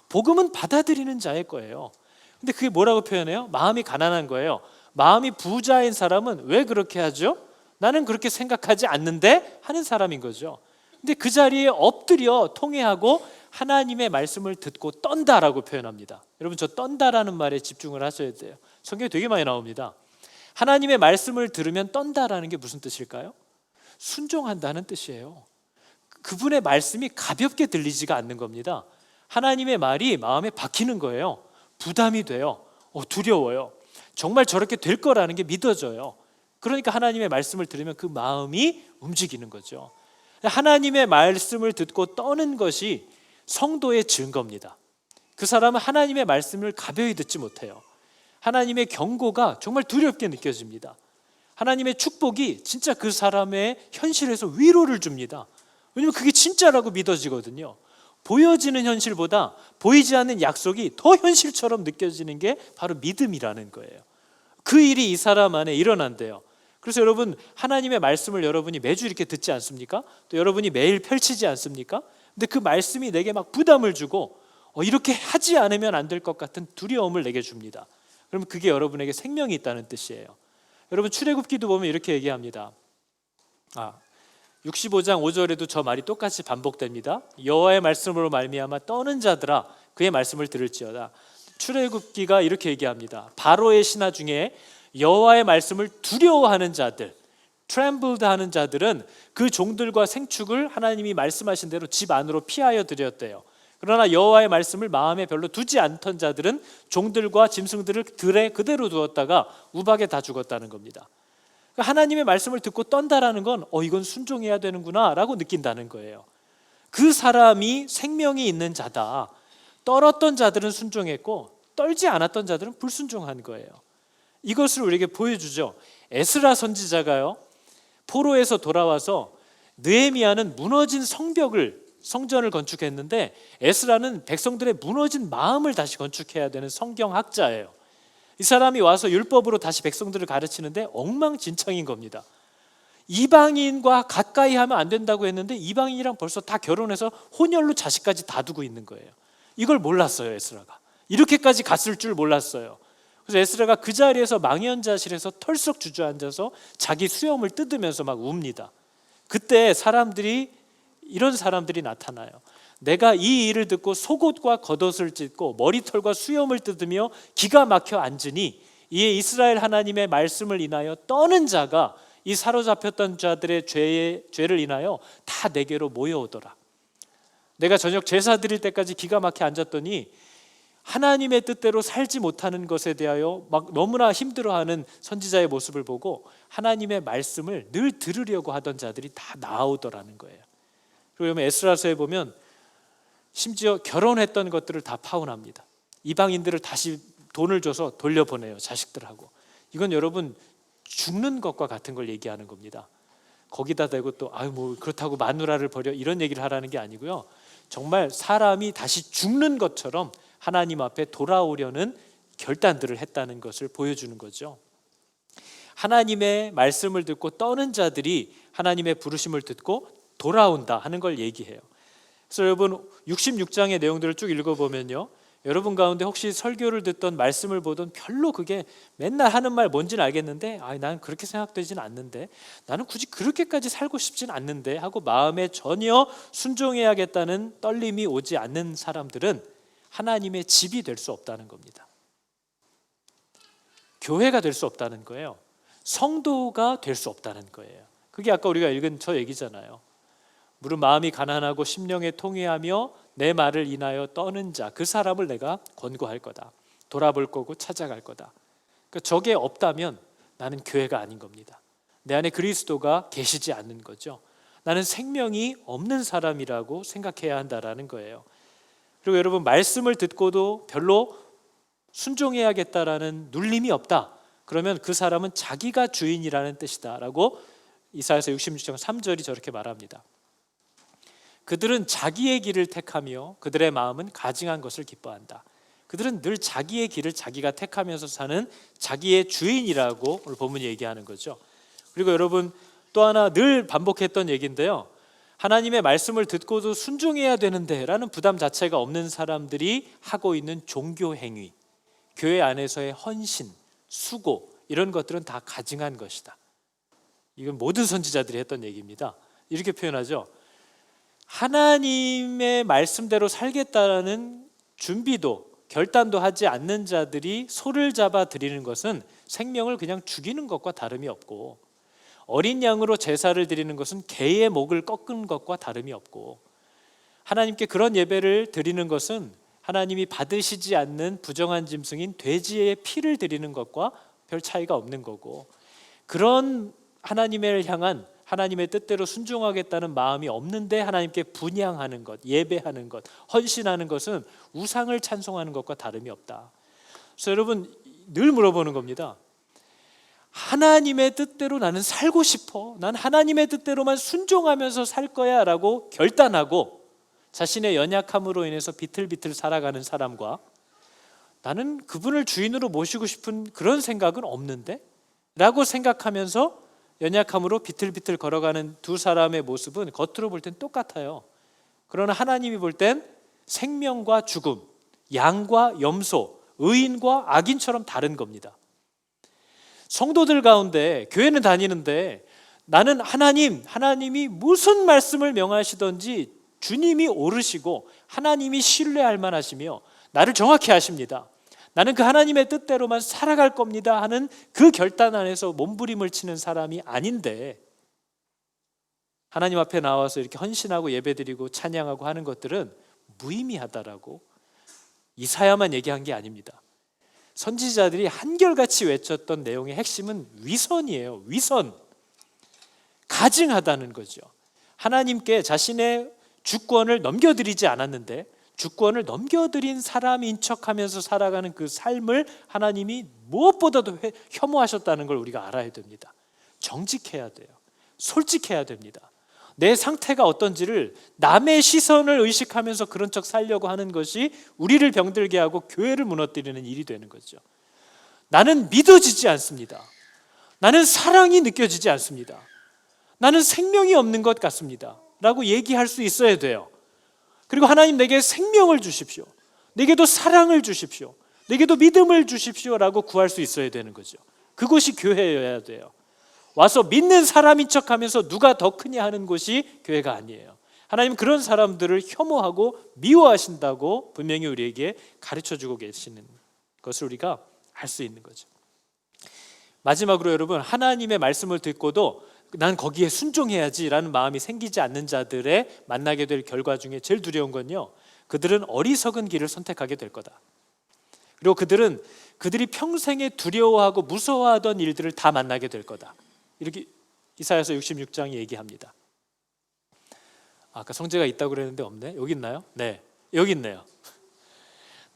복음은 받아들이는 자의 거예요. 근데 그게 뭐라고 표현해요? 마음이 가난한 거예요. 마음이 부자인 사람은 왜 그렇게 하죠? 나는 그렇게 생각하지 않는데 하는 사람인 거죠. 근데 그 자리에 엎드려 통회하고 하나님의 말씀을 듣고 떤다라고 표현합니다. 여러분, 저 떤다라는 말에 집중을 하셔야 돼요. 성경에 되게 많이 나옵니다. 하나님의 말씀을 들으면 떤다라는 게 무슨 뜻일까요? 순종한다는 뜻이에요. 그분의 말씀이 가볍게 들리지가 않는 겁니다. 하나님의 말이 마음에 박히는 거예요. 부담이 돼요. 두려워요. 정말 저렇게 될 거라는 게 믿어져요. 그러니까 하나님의 말씀을 들으면 그 마음이 움직이는 거죠. 하나님의 말씀을 듣고 떠는 것이 성도의 증거입니다. 그 사람은 하나님의 말씀을 가벼이 듣지 못해요. 하나님의 경고가 정말 두렵게 느껴집니다. 하나님의 축복이 진짜 그 사람의 현실에서 위로를 줍니다. 왜냐하면 그게 진짜라고 믿어지거든요. 보여지는 현실보다 보이지 않는 약속이 더 현실처럼 느껴지는 게 바로 믿음이라는 거예요. 그 일이 이 사람 안에 일어난대요. 그래서 여러분, 하나님의 말씀을 여러분이 매주 이렇게 듣지 않습니까? 또 여러분이 매일 펼치지 않습니까? 근데 그 말씀이 내게 막 부담을 주고 이렇게 하지 않으면 안 될 것 같은 두려움을 내게 줍니다. 그러면 그게 여러분에게 생명이 있다는 뜻이에요. 여러분, 출애굽기도 보면 이렇게 얘기합니다. 65장 5절에도 저 말이 똑같이 반복됩니다. 여호와의 말씀으로 말미암아 떠는 자들아 그의 말씀을 들을지어다. 출애굽기가 이렇게 얘기합니다. 바로의 신하 중에 여호와의 말씀을 두려워하는 자들, trembled 하는 자들은 그 종들과 생축을 하나님이 말씀하신 대로 집 안으로 피하여 들였대요. 그러나 여호와의 말씀을 마음에 별로 두지 않던 자들은 종들과 짐승들을 들에 그대로 두었다가 우박에 다 죽었다는 겁니다. 하나님의 말씀을 듣고 떤다라는 건 이건 순종해야 되는구나 라고 느낀다는 거예요. 그 사람이 생명이 있는 자다. 떨었던 자들은 순종했고 떨지 않았던 자들은 불순종한 거예요. 이것을 우리에게 보여주죠. 에스라 선지자가요, 포로에서 돌아와서 느헤미야는 무너진 성전을 건축했는데 에스라는 백성들의 무너진 마음을 다시 건축해야 되는 성경학자예요. 이 사람이 와서 율법으로 다시 백성들을 가르치는데 엉망진창인 겁니다. 이방인과 가까이 하면 안 된다고 했는데 이방인이랑 벌써 다 결혼해서 혼혈로 자식까지 다 두고 있는 거예요. 이걸 몰랐어요, 에스라가. 이렇게까지 갔을 줄 몰랐어요. 그래서 에스라가 그 자리에서 망연자실해서 털썩 주저앉아서 자기 수염을 뜯으면서 막 웁니다. 그때 이런 사람들이 나타나요. 내가 이 일을 듣고 속옷과 겉옷을 찢고 머리털과 수염을 뜯으며 기가 막혀 앉으니 이에 이스라엘 하나님의 말씀을 인하여 떠는 자가 이 사로잡혔던 자들의 죄를 인하여 다 내게로 모여오더라. 내가 저녁 제사 드릴 때까지 기가 막혀 앉았더니 하나님의 뜻대로 살지 못하는 것에 대하여 막 너무나 힘들어하는 선지자의 모습을 보고 하나님의 말씀을 늘 들으려고 하던 자들이 다 나오더라는 거예요. 그리고 에스라서에 보면 심지어 결혼했던 것들을 다 파혼합니다. 이방인들을 다시 돈을 줘서 돌려보내요, 자식들하고. 이건 여러분 죽는 것과 같은 걸 얘기하는 겁니다. 거기다 대고 또 그렇다고 마누라를 버려 이런 얘기를 하라는 게 아니고요. 정말 사람이 다시 죽는 것처럼 하나님 앞에 돌아오려는 결단들을 했다는 것을 보여주는 거죠. 하나님의 말씀을 듣고 떠는 자들이 하나님의 부르심을 듣고 돌아온다 하는 걸 얘기해요. 그래서 여러분 66장의 내용들을 쭉 읽어보면요, 여러분 가운데 혹시 설교를 듣던 말씀을 보던 별로 그게 맨날 하는 말 뭔지는 알겠는데 나는 그렇게 생각되지는 않는데, 나는 굳이 그렇게까지 살고 싶진 않는데 하고 마음에 전혀 순종해야겠다는 떨림이 오지 않는 사람들은 하나님의 집이 될 수 없다는 겁니다. 교회가 될 수 없다는 거예요. 성도가 될 수 없다는 거예요. 그게 아까 우리가 읽은 저 얘기잖아요. 무릇 마음이 가난하고 심령에 통회하며 내 말을 인하여 떠는 자, 그 사람을 내가 권고할 거다. 돌아볼 거고 찾아갈 거다. 그러니까 저게 없다면 나는 교회가 아닌 겁니다. 내 안에 그리스도가 계시지 않는 거죠. 나는 생명이 없는 사람이라고 생각해야 한다라는 거예요. 그리고 여러분, 말씀을 듣고도 별로 순종해야겠다라는 눌림이 없다. 그러면 그 사람은 자기가 주인이라는 뜻이다라고 이사야서 66장 3절이 저렇게 말합니다. 그들은 자기의 길을 택하며 그들의 마음은 가증한 것을 기뻐한다. 그들은 늘 자기의 길을 자기가 택하면서 사는 자기의 주인이라고 오늘 본문이 얘기하는 거죠. 그리고 여러분, 또 하나 늘 반복했던 얘기인데요, 하나님의 말씀을 듣고도 순종해야 되는데 라는 부담 자체가 없는 사람들이 하고 있는 종교 행위, 교회 안에서의 헌신, 수고, 이런 것들은 다 가증한 것이다. 이건 모든 선지자들이 했던 얘기입니다. 이렇게 표현하죠. 하나님의 말씀대로 살겠다라는 준비도 결단도 하지 않는 자들이 소를 잡아 드리는 것은 생명을 그냥 죽이는 것과 다름이 없고, 어린 양으로 제사를 드리는 것은 개의 목을 꺾은 것과 다름이 없고, 하나님께 그런 예배를 드리는 것은 하나님이 받으시지 않는 부정한 짐승인 돼지의 피를 드리는 것과 별 차이가 없는 거고, 그런 하나님을 향한 하나님의 뜻대로 순종하겠다는 마음이 없는데 하나님께 분향하는 것, 예배하는 것, 헌신하는 것은 우상을 찬송하는 것과 다름이 없다. 그래서 여러분 늘 물어보는 겁니다. 하나님의 뜻대로 나는 살고 싶어, 난 하나님의 뜻대로만 순종하면서 살 거야 라고 결단하고 자신의 연약함으로 인해서 비틀비틀 살아가는 사람과, 나는 그분을 주인으로 모시고 싶은 그런 생각은 없는데 라고 생각하면서 연약함으로 비틀비틀 걸어가는 두 사람의 모습은 겉으로 볼 땐 똑같아요. 그러나 하나님이 볼 땐 생명과 죽음, 양과 염소, 의인과 악인처럼 다른 겁니다. 성도들 가운데 교회는 다니는데 나는 하나님이 무슨 말씀을 명하시던지 주님이 오르시고 하나님이 신뢰할 만하시며 나를 정확히 아십니다. 나는 그 하나님의 뜻대로만 살아갈 겁니다 하는 그 결단 안에서 몸부림을 치는 사람이 아닌데, 하나님 앞에 나와서 이렇게 헌신하고 예배드리고 찬양하고 하는 것들은 무의미하다라고 이사야만 얘기한 게 아닙니다. 선지자들이 한결같이 외쳤던 내용의 핵심은 위선이에요. 위선, 가증하다는 거죠. 하나님께 자신의 주권을 넘겨드리지 않았는데 주권을 넘겨드린 사람인 척하면서 살아가는 그 삶을 하나님이 무엇보다도 혐오하셨다는 걸 우리가 알아야 됩니다. 정직해야 돼요. 솔직해야 됩니다. 내 상태가 어떤지를 남의 시선을 의식하면서 그런 척 살려고 하는 것이 우리를 병들게 하고 교회를 무너뜨리는 일이 되는 거죠. 나는 믿어지지 않습니다. 나는 사랑이 느껴지지 않습니다. 나는 생명이 없는 것 같습니다 라고 얘기할 수 있어야 돼요. 그리고 하나님 내게 생명을 주십시오, 내게도 사랑을 주십시오, 내게도 믿음을 주십시오 라고 구할 수 있어야 되는 거죠. 그것이 교회여야 돼요. 와서 믿는 사람인 척하면서 누가 더 크냐 하는 곳이 교회가 아니에요. 하나님 그런 사람들을 혐오하고 미워하신다고 분명히 우리에게 가르쳐주고 계시는 것을 우리가 알 수 있는 거죠. 마지막으로 여러분, 하나님의 말씀을 듣고도 난 거기에 순종해야지 라는 마음이 생기지 않는 자들의 만나게 될 결과 중에 제일 두려운 건요, 그들은 어리석은 길을 선택하게 될 거다. 그리고 그들이 평생에 두려워하고 무서워하던 일들을 다 만나게 될 거다. 이렇게 이사야서 66장이 얘기합니다. 아까 성제가 있다고 그랬는데 없네? 여기 있나요? 네, 여기 있네요.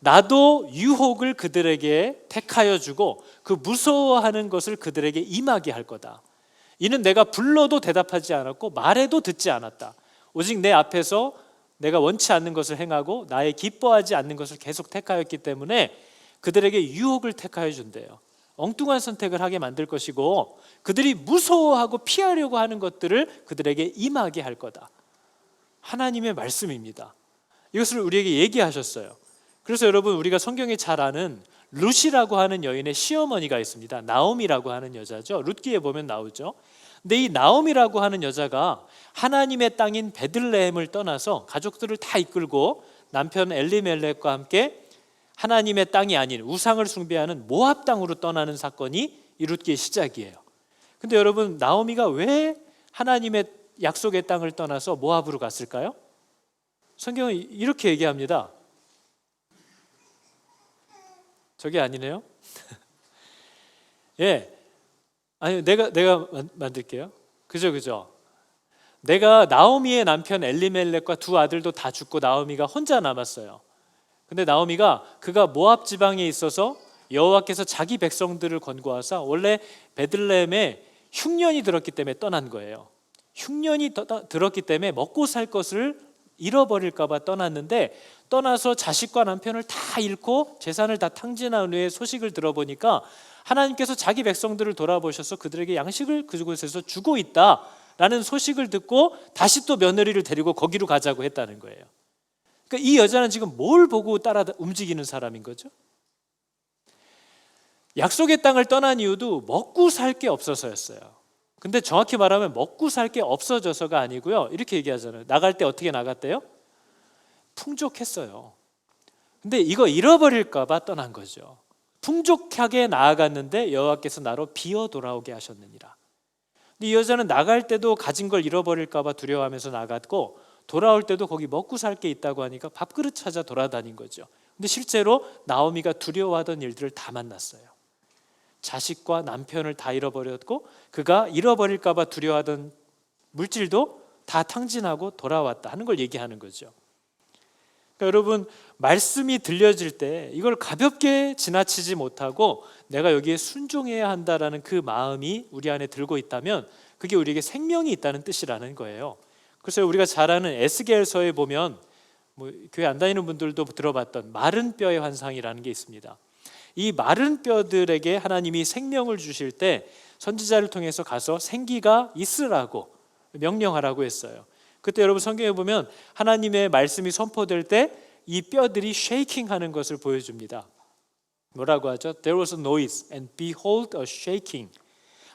나도 유혹을 그들에게 택하여 주고 그 무서워하는 것을 그들에게 임하게 할 거다. 이는 내가 불러도 대답하지 않았고 말해도 듣지 않았다. 오직 내 앞에서 내가 원치 않는 것을 행하고 나의 기뻐하지 않는 것을 계속 택하였기 때문에 그들에게 유혹을 택하여 준대요. 엉뚱한 선택을 하게 만들 것이고 그들이 무서워하고 피하려고 하는 것들을 그들에게 임하게 할 거다. 하나님의 말씀입니다. 이것을 우리에게 얘기하셨어요. 그래서 여러분, 우리가 성경에 잘 아는 룻이라고 하는 여인의 시어머니가 있습니다. 나오미라고 하는 여자죠. 룻기에 보면 나오죠. 근데 이 나오미라고 하는 여자가 하나님의 땅인 베들레헴을 떠나서 가족들을 다 이끌고 남편 엘리멜렉과 함께 하나님의 땅이 아닌 우상을 숭배하는 모압 땅으로 떠나는 사건이 이 룻기의 시작이에요. 근데 여러분, 나오미가 왜 하나님의 약속의 땅을 떠나서 모압으로 갔을까요? 성경은 이렇게 얘기합니다. 저게 아니네요. 예, 아니 내가 만들게요. 그죠. 내가 나오미의 남편 엘리멜렉과 두 아들도 다 죽고 나오미가 혼자 남았어요. 근데 나오미가 그가 모압 지방에 있어서 여호와께서 자기 백성들을 권고하사 원래 베들레헴에 흉년이 들었기 때문에 떠난 거예요. 흉년이 들었기 때문에 먹고 살 것을 잃어버릴까 봐 떠났는데, 떠나서 자식과 남편을 다 잃고 재산을 다 탕진한 후에 소식을 들어보니까 하나님께서 자기 백성들을 돌아보셔서 그들에게 양식을 그곳에서 주고 있다라는 소식을 듣고 다시 또 며느리를 데리고 거기로 가자고 했다는 거예요. 그러니까 이 여자는 지금 뭘 보고 따라 움직이는 사람인 거죠? 약속의 땅을 떠난 이유도 먹고 살 게 없어서였어요. 근데 정확히 말하면 먹고 살 게 없어져서가 아니고요. 이렇게 얘기하잖아요. 나갈 때 어떻게 나갔대요? 풍족했어요. 근데 이거 잃어버릴까 봐 떠난 거죠. 풍족하게 나아갔는데 여호와께서 나로 비어 돌아오게 하셨느니라. 근데 이 여자는 나갈 때도 가진 걸 잃어버릴까 봐 두려워하면서 나갔고, 돌아올 때도 거기 먹고 살 게 있다고 하니까 밥그릇 찾아 돌아다닌 거죠. 근데 실제로 나오미가 두려워하던 일들을 다 만났어요. 자식과 남편을 다 잃어버렸고, 그가 잃어버릴까 봐 두려워하던 물질도 다 탕진하고 돌아왔다 하는 걸 얘기하는 거죠. 그러니까 여러분, 말씀이 들려질 때 이걸 가볍게 지나치지 못하고 내가 여기에 순종해야 한다라는 그 마음이 우리 안에 들고 있다면 그게 우리에게 생명이 있다는 뜻이라는 거예요. 그래서 우리가 잘 아는 에스겔서에 보면 교회 안 다니는 분들도 들어봤던 마른 뼈의 환상이라는 게 있습니다. 이 마른 뼈들에게 하나님이 생명을 주실 때 선지자를 통해서 가서 생기가 있으라고 명령하라고 했어요. 그때 여러분 성경에 보면 하나님의 말씀이 선포될 때 이 뼈들이 쉐이킹하는 것을 보여줍니다. 뭐라고 하죠? There was a noise and behold a shaking.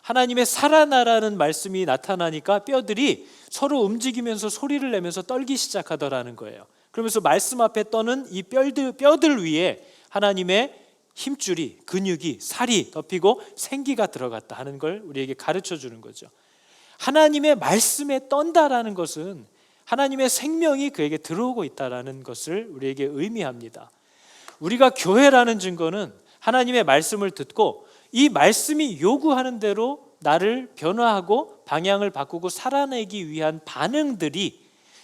하나님의 살아나라는 말씀이 나타나니까 뼈들이 서로 움직이면서 소리를 내면서 떨기 시작하더라는 거예요. 그러면서 말씀 앞에 떠는 이 뼈들 위에 하나님의 힘줄이, 근육이, 살이 덮이고 생기가 들어갔다 하는 걸 우리에게 가르쳐 주는 거죠. 하나님의 말씀에 떤다라는 것은 하나님의 생명이 그에게 들어오고 있다라는 것을 우리에게 의미합니다. 우리가 교회라는 증거는 하나님의 말씀을 듣고 이 말씀이 요구하는 대로 나를 변화하고 방향을 바꾸고 살아내기 위한 반응들이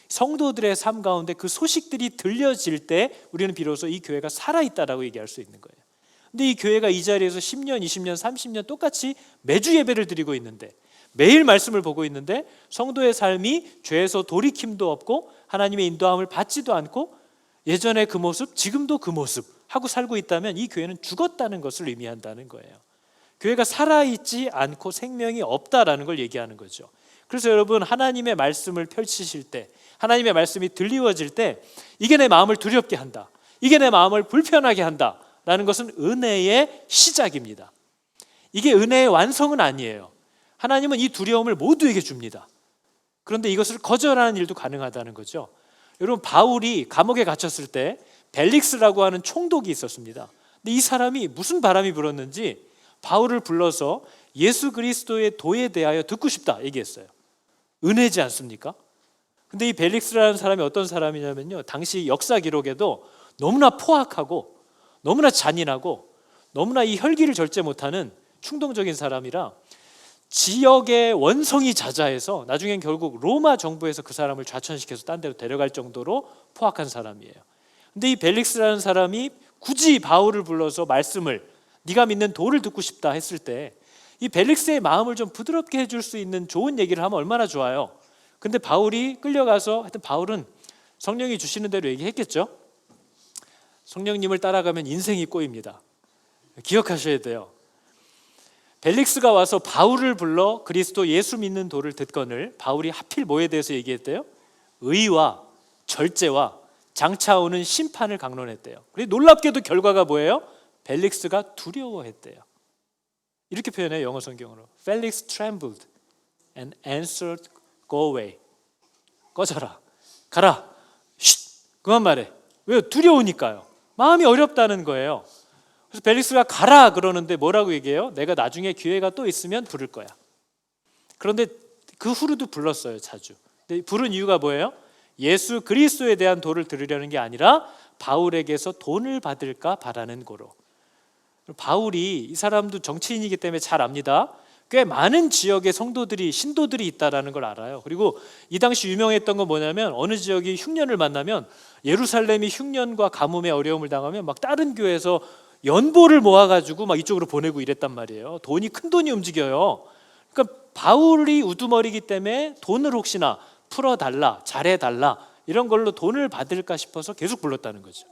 성도들의 삶 가운데 그 소식들이 들려질 때 우리는 비로소 이 교회가 살아있다라고 얘기할 수 있는 거예요. 근데 이 교회가 이 자리에서 10년, 20년, 30년 똑같이 매주 예배를 드리고 있는데, 매일 말씀을 보고 있는데 성도의 삶이 죄에서 돌이킴도 없고 하나님의 인도함을 받지도 않고 예전의 그 모습, 지금도 그 모습 하고 살고 있다면 이 교회는 죽었다는 것을 의미한다는 거예요. 교회가 살아있지 않고 생명이 없다라는 걸 얘기하는 거죠. 그래서 여러분, 하나님의 말씀을 펼치실 때, 하나님의 말씀이 들리워질 때 이게 내 마음을 두렵게 한다, 이게 내 마음을 불편하게 한다 라는 것은 은혜의 시작입니다. 이게 은혜의 완성은 아니에요. 하나님은 이 두려움을 모두에게 줍니다. 그런데 이것을 거절하는 일도 가능하다는 거죠. 여러분, 바울이 감옥에 갇혔을 때 벨릭스라고 하는 총독이 있었습니다. 근데 이 사람이 무슨 바람이 불었는지 바울을 불러서 예수 그리스도의 도에 대하여 듣고 싶다 얘기했어요. 은혜지 않습니까? 근데 이 벨릭스라는 사람이 어떤 사람이냐면요, 당시 역사 기록에도 너무나 포악하고 너무나 잔인하고 너무나 이 혈기를 절제 못하는 충동적인 사람이라 지역의 원성이 자자해서 나중엔 결국 로마 정부에서 그 사람을 좌천시켜서 딴 데로 데려갈 정도로 포악한 사람이에요. 근데 이 벨릭스라는 사람이 굳이 바울을 불러서 말씀을, 네가 믿는 도를 듣고 싶다 했을 때 이 벨릭스의 마음을 좀 부드럽게 해줄 수 있는 좋은 얘기를 하면 얼마나 좋아요. 근데 바울이 끌려가서, 하여튼 바울은 성령이 주시는 대로 얘기했겠죠. 성령님을 따라가면 인생이 꼬입니다. 기억하셔야 돼요. 벨릭스가 와서 바울을 불러 그리스도 예수 믿는 도를 듣거늘 바울이 하필 뭐에 대해서 얘기했대요? 의와 절제와 장차 오는 심판을 강론했대요. 그리고 놀랍게도 결과가 뭐예요? 벨릭스가 두려워했대요. 이렇게 표현해요, 영어 성경으로. Felix trembled and answered, go away. 꺼져라, 가라, 쉿, 그만 말해. 왜요? 두려우니까요. 마음이 어렵다는 거예요. 그래서 벨릭스가 가라 그러는데 뭐라고 얘기해요? 내가 나중에 기회가 또 있으면 부를 거야. 그런데 그 후로도 불렀어요, 자주. 근데 부른 이유가 뭐예요? 예수 그리스도에 대한 도를 들으려는 게 아니라 바울에게서 돈을 받을까 바라는 고로. 바울이, 이 사람도 정치인이기 때문에 잘 압니다. 꽤 많은 지역의 성도들이, 신도들이 있다라는 걸 알아요. 그리고 이 당시 유명했던 건 뭐냐면 어느 지역이 흉년을 만나면, 예루살렘이 흉년과 가뭄에 어려움을 당하면 막 다른 교회에서 연보를 모아가지고 막 이쪽으로 보내고 이랬단 말이에요. 돈이, 큰 돈이 움직여요. 그러니까 바울이 우두머리이기 때문에 돈을 혹시나 풀어달라, 잘해달라 이런 걸로 돈을 받을까 싶어서 계속 불렀다는 거죠.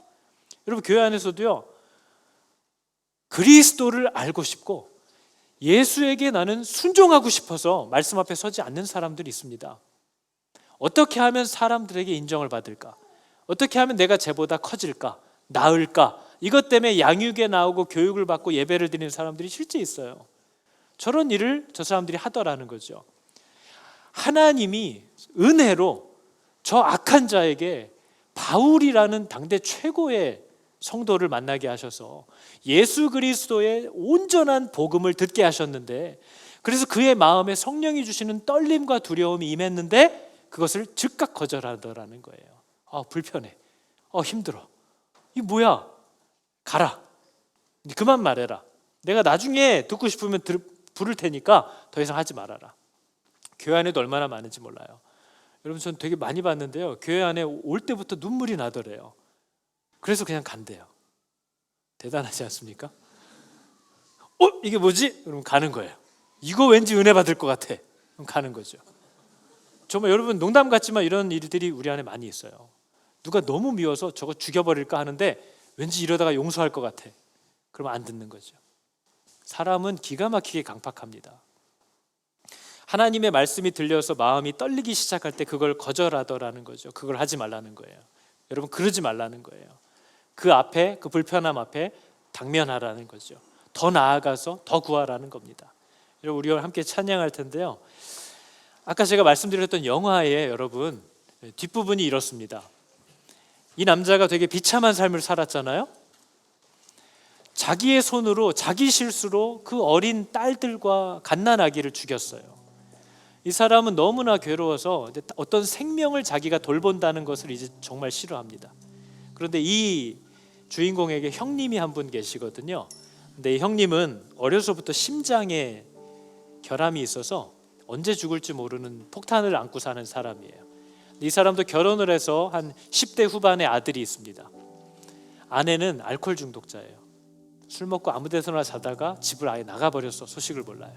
여러분, 교회 안에서도요, 그리스도를 알고 싶고 예수에게 나는 순종하고 싶어서 말씀 앞에 서지 않는 사람들이 있습니다. 어떻게 하면 사람들에게 인정을 받을까? 어떻게 하면 내가 쟤보다 커질까? 나을까? 이것 때문에 양육에 나오고 교육을 받고 예배를 드리는 사람들이 실제 있어요. 저런 일을 저 사람들이 하더라는 거죠. 하나님이 은혜로 저 악한 자에게 바울이라는 당대 최고의 성도를 만나게 하셔서 예수 그리스도의 온전한 복음을 듣게 하셨는데, 그래서 그의 마음에 성령이 주시는 떨림과 두려움이 임했는데 그것을 즉각 거절하더라는 거예요. 불편해, 힘들어, 이 뭐야, 가라, 그만 말해라, 내가 나중에 듣고 싶으면 부를 테니까 더 이상 하지 말아라. 교회 안에도 얼마나 많은지 몰라요. 여러분, 전 되게 많이 봤는데요, 교회 안에 올 때부터 눈물이 나더래요. 그래서 그냥 간대요. 대단하지 않습니까? 이게 뭐지? 그럼 가는 거예요. 이거 왠지 은혜 받을 것 같아. 그럼 가는 거죠. 정말 여러분, 농담 같지만 이런 일들이 우리 안에 많이 있어요. 누가 너무 미워서 저거 죽여버릴까 하는데 왠지 이러다가 용서할 것 같아. 그러면 안 듣는 거죠. 사람은 기가 막히게 강팍합니다. 하나님의 말씀이 들려서 마음이 떨리기 시작할 때 그걸 거절하더라는 거죠. 그걸 하지 말라는 거예요. 여러분, 그러지 말라는 거예요. 그 앞에, 그 불편함 앞에 당면하라는 거죠. 더 나아가서 더 구하라는 겁니다. 여러분, 우리와 함께 찬양할 텐데요, 아까 제가 말씀드렸던 영화의 여러분 뒷부분이 이렇습니다. 이 남자가 되게 비참한 삶을 살았잖아요. 자기의 손으로, 자기 실수로 그 어린 딸들과 갓난아기를 죽였어요. 이 사람은 너무나 괴로워서 어떤 생명을 자기가 돌본다는 것을 이제 정말 싫어합니다. 그런데 이 주인공에게 형님이 한 분 계시거든요. 근데 이 형님은 어려서부터 심장에 결함이 있어서 언제 죽을지 모르는 폭탄을 안고 사는 사람이에요. 이 사람도 결혼을 해서 한 10대 후반의 아들이 있습니다. 아내는 알코올 중독자예요. 술 먹고 아무 데서나 자다가 집을 아예 나가버려서 소식을 몰라요.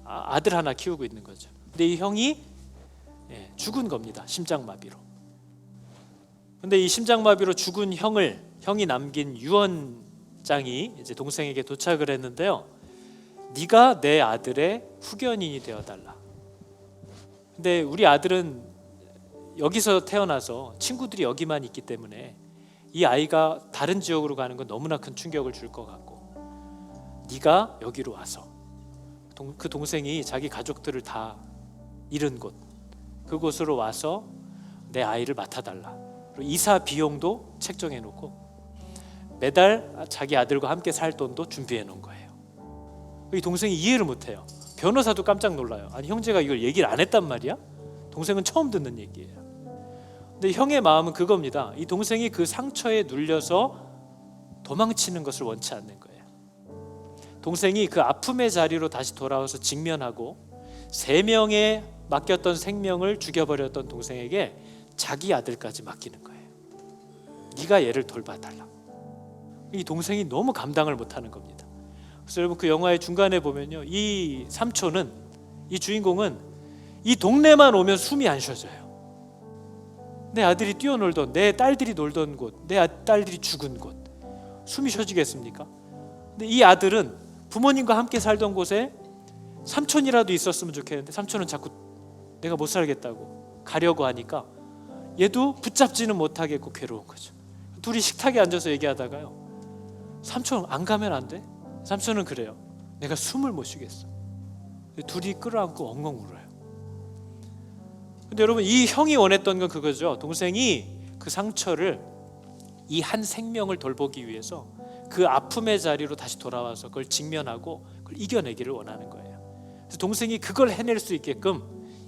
아들 하나 키우고 있는 거죠. 근데 이 형이 죽은 겁니다. 심장마비로. 근데 이 심장마비로 죽은 형이 남긴 유언장이 이제 동생에게 도착을 했는데요, 네가 내 아들의 후견인이 되어달라. 근데 우리 아들은 여기서 태어나서 친구들이 여기만 있기 때문에 이 아이가 다른 지역으로 가는 건 너무나 큰 충격을 줄 것 같고, 네가 여기로 와서 그 동생이 자기 가족들을 다 잃은 곳, 그곳으로 와서 내 아이를 맡아달라. 그리고 이사 비용도 책정해 놓고 매달 자기 아들과 함께 살 돈도 준비해 놓은 거예요. 이 동생이 이해를 못해요. 변호사도 깜짝 놀라요. 아니, 형제가 이걸 얘기를 안 했단 말이야? 동생은 처음 듣는 얘기예요. 근데 형의 마음은 그겁니다. 이 동생이 그 상처에 눌려서 도망치는 것을 원치 않는 거예요. 동생이 그 아픔의 자리로 다시 돌아와서 직면하고 3명의 맡겼던 생명을 죽여버렸던 동생에게 자기 아들까지 맡기는 거예요. 네가 얘를 돌봐달라. 이 동생이 너무 감당을 못하는 겁니다. 그래서 여러분, 그 영화의 중간에 보면요, 이 삼촌은, 이 주인공은 이 동네만 오면 숨이 안 쉬어져요. 내 아들이 뛰어놀던, 내 딸들이 놀던 곳, 내 딸들이 죽은 곳, 숨이 쉬어지겠습니까? 근데 이 아들은 부모님과 함께 살던 곳에 삼촌이라도 있었으면 좋겠는데 삼촌은 자꾸 내가 못 살겠다고 가려고 하니까 얘도 붙잡지는 못하겠고 괴로운 거죠. 둘이 식탁에 앉아서 얘기하다가요, 삼촌 안 가면 안 돼? 삼촌은 그래요. 내가 숨을 못 쉬겠어. 둘이 끌어안고 엉엉 울어요. 근데 여러분, 이 형이 원했던 건 그거죠. 동생이 그 상처를, 이 한 생명을 돌보기 위해서 그 아픔의 자리로 다시 돌아와서 그걸 직면하고 그걸 이겨내기를 원하는 거예요. 그래서 동생이 그걸 해낼 수 있게끔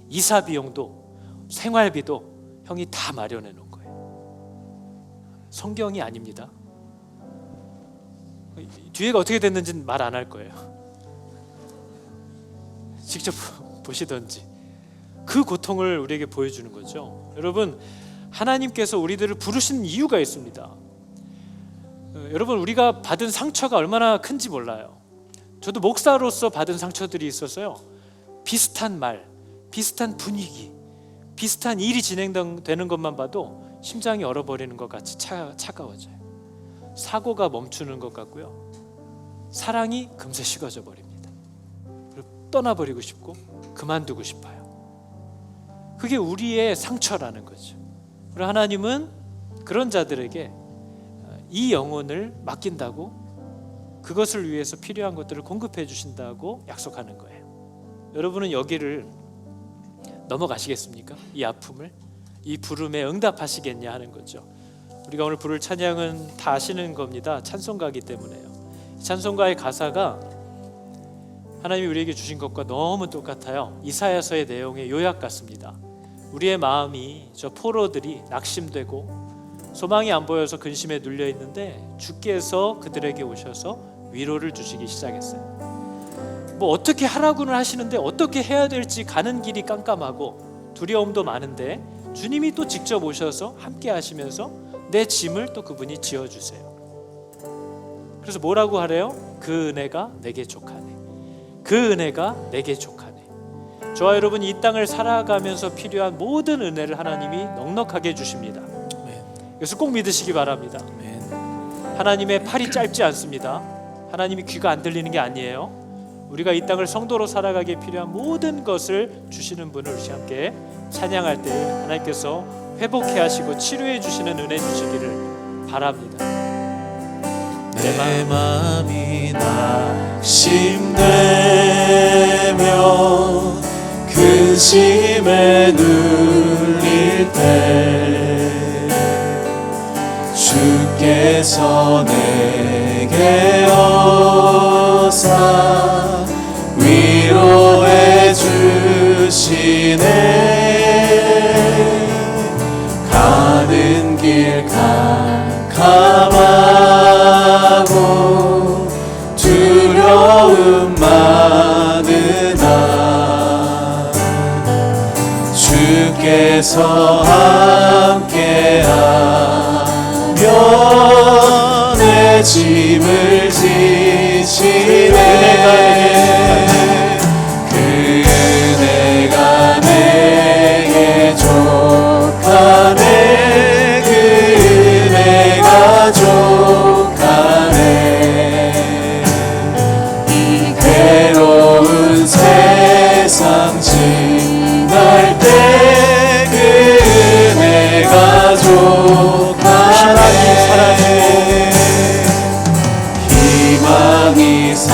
이사 비용도 생활비도 형이 다 마련해 놓은 거예요. 성경이 아닙니다. 뒤에가 어떻게 됐는지는 말 안 할 거예요. 직접 보시던지. 그 고통을 우리에게 보여주는 거죠. 여러분, 하나님께서 우리들을 부르신 이유가 있습니다. 여러분, 우리가 받은 상처가 얼마나 큰지 몰라요. 저도 목사로서 받은 상처들이 있어서요, 비슷한 말, 비슷한 분위기, 비슷한 일이 진행되는 것만 봐도 심장이 얼어버리는 것 같이 차가워져요. 사고가 멈추는 것 같고요, 사랑이 금세 식어져 버립니다. 그리고 떠나버리고 싶고 그만두고 싶어요. 그게 우리의 상처라는 거죠. 그리고 하나님은 그런 자들에게 이 영혼을 맡긴다고 그것을 위해서 필요한 것들을 공급해 주신다고 약속하는 거예요. 여러분은 여기를 넘어가시겠습니까? 이 아픔을, 이 부름에 응답하시겠냐 하는 거죠. 우리가 오늘 부를 찬양은 다 아시는 겁니다. 찬송가이기 때문에요. 찬송가의 가사가 하나님이 우리에게 주신 것과 너무 똑같아요. 이사야서의 내용의 요약 같습니다. 우리의 마음이 저 포로들이 낙심되고 소망이 안 보여서 근심에 눌려 있는데 주께서 그들에게 오셔서 위로를 주시기 시작했어요. 뭐 어떻게 하라고는 하시는데 어떻게 해야 될지 가는 길이 깜깜하고 두려움도 많은데 주님이 또 직접 오셔서 함께 하시면서 내 짐을 또 그분이 지어주세요. 그래서 뭐라고 하래요? 그 은혜가 내게 족하네. 그 은혜가 내게 족하네. 저와 여러분 이 땅을 살아가면서 필요한 모든 은혜를 하나님이 넉넉하게 주십니다. 이것을 꼭 믿으시기 바랍니다. 하나님의 팔이 짧지 않습니다. 하나님이 귀가 안 들리는 게 아니에요. 우리가 이 땅을 성도로 살아가기에 필요한 모든 것을 주시는 분을 우리 함께 찬양할 때 하나님께서 회복해 하시고 치료해 주시는 은혜 주시기를 바랍니다. 내 마음이 낙심되며 근심에 눌릴 때 주께서 내게 오사 위로해 주시네. 가는 길 캄캄하고 두려움 많으나 주께서 함께하며 내 짐을 지시네. 그 은혜가 내게 족하네. 그 은혜가 족하네. 이 괴로운 세상 지날 때 그 은혜가 족하네. 희망이 사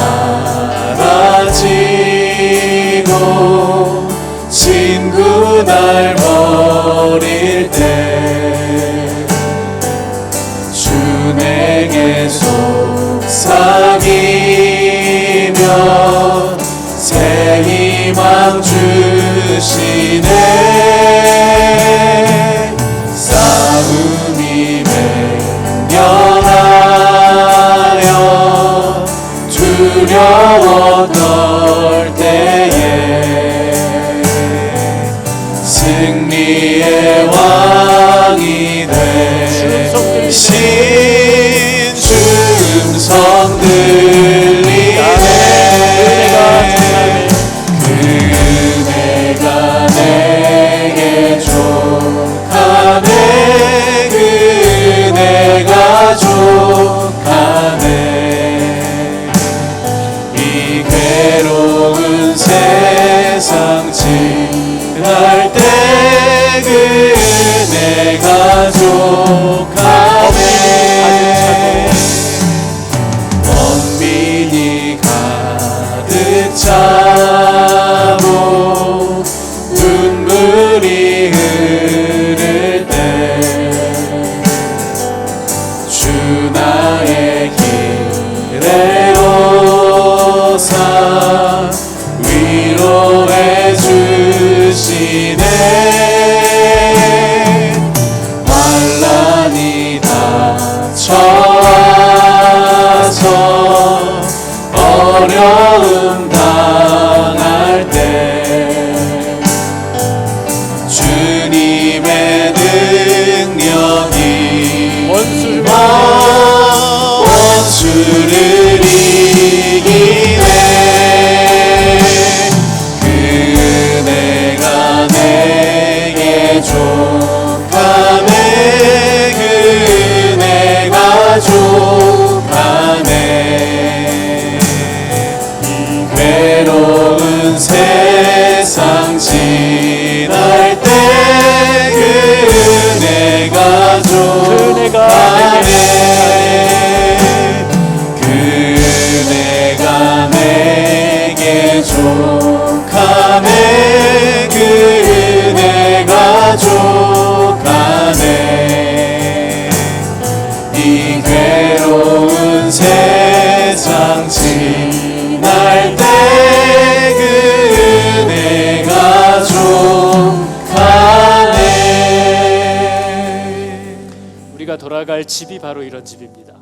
들어갈 집이 바로 이런 집입니다.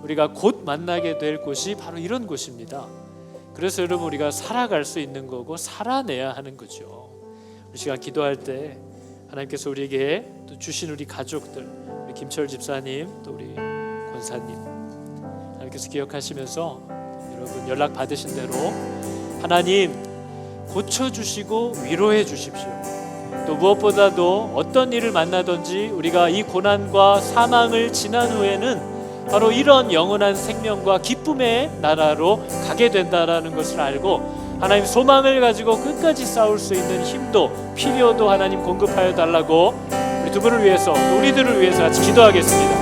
우리가 곧 만나게 될 곳이 바로 이런 곳입니다. 그래서 여러분 우리가 살아갈 수 있는 거고 살아내야 하는 거죠. 우리 시간 기도할 때 하나님께서 우리에게 또 주신 우리 가족들, 우리 김철 집사님, 또 우리 권사님 하나님께서 기억하시면서 여러분 연락 받으신 대로 하나님 고쳐주시고 위로해 주십시오. 또 무엇보다도 어떤 일을 만나든지 우리가 이 고난과 사망을 지난 후에는 바로 이런 영원한 생명과 기쁨의 나라로 가게 된다라는 것을 알고 하나님 소망을 가지고 끝까지 싸울 수 있는 힘도 필요도 하나님 공급하여 달라고 우리 두 분을 위해서 또 우리들을 위해서 같이 기도하겠습니다.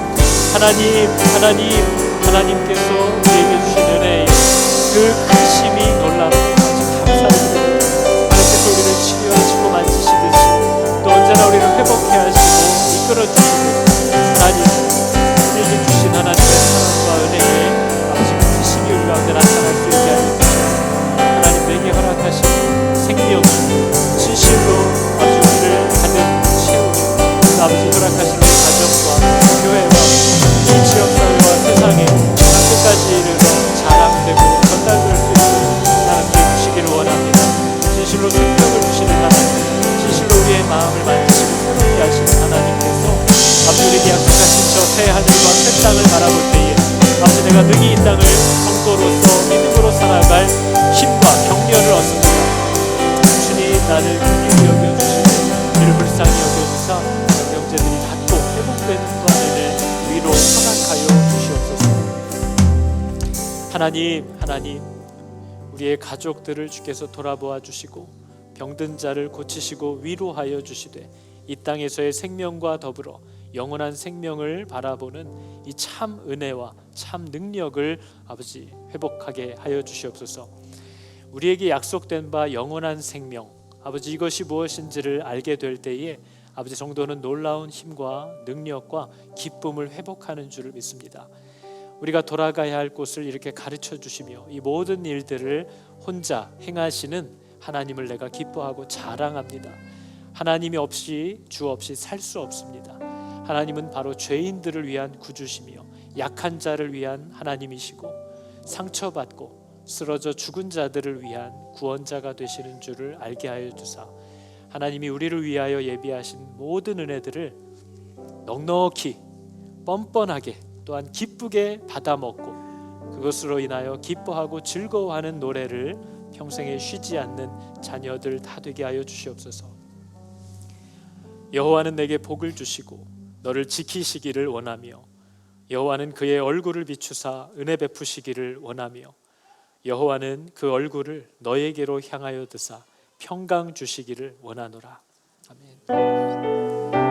하나님께서 우리에게 주신 은혜의 그 크심이 놀랍고 감사드립니다. 하나님께서 우리를 치료하시고 만지시듯이 또 언제나 우리를 회복해 하시고 이끌어 주시듯 하나님 우리에게 주신 하나님의 사랑과 은혜에 아버지 그 크심이 우리 가운데 나타날 수 있게 하여 주시고 하나님 내게 허락하신 생명 진실로 아버지 우리를 가득 채우고 아버지 허락하신 우리 가정과 교회와 지역사회와 세상에 끝까지 이르러 자랑되고 전달될 수 있도록 하나님께 주시기를 원합니다. 진실로 생명을 주시는 하나님, 진실로 우리의 마음을 만지시고 새롭게 하시는 하나님께서 아버지 우리에게 약속하신 저 새 하늘과 새 땅을 바라볼 때에 아버지 내가 능히 이 땅을 성도로서 믿음으로 살아갈 힘과 격려를 얻습니다. 주님 나를 긍휼히 여겨주시고 이를 불쌍히 여겨주사 형제들이 닫고 회복되는 동안에 위로 허락하여 주시옵소서. 하나님 우리의 가족들을 주께서 돌아보아 주시고 병든 자를 고치시고 위로하여 주시되 이 땅에서의 생명과 더불어 영원한 생명을 바라보는 이 참 은혜와 참 능력을 아버지 회복하게 하여 주시옵소서. 우리에게 약속된 바 영원한 생명 아버지 이것이 무엇인지를 알게 될 때에 아버지 성도는 놀라운 힘과 능력과 기쁨을 회복하는 줄을 믿습니다. 우리가 돌아가야 할 곳을 이렇게 가르쳐 주시며 이 모든 일들을 혼자 행하시는 하나님을 내가 기뻐하고 자랑합니다. 하나님이 없이 주 없이 살 수 없습니다. 하나님은 바로 죄인들을 위한 구주시며 약한 자를 위한 하나님이시고 상처받고 쓰러져 죽은 자들을 위한 구원자가 되시는 줄을 알게 하여 주사 하나님이 우리를 위하여 예비하신 모든 은혜들을 넉넉히 뻔뻔하게 또한 기쁘게 받아먹고 그것으로 인하여 기뻐하고 즐거워하는 노래를 평생에 쉬지 않는 자녀들 다 되게 하여 주시옵소서. 여호와는 내게 복을 주시고 너를 지키시기를 원하며 여호와는 그의 얼굴을 비추사 은혜 베푸시기를 원하며 여호와는 그 얼굴을 너에게로 향하여 드사 평강 주시기를 원하노라. 아멘.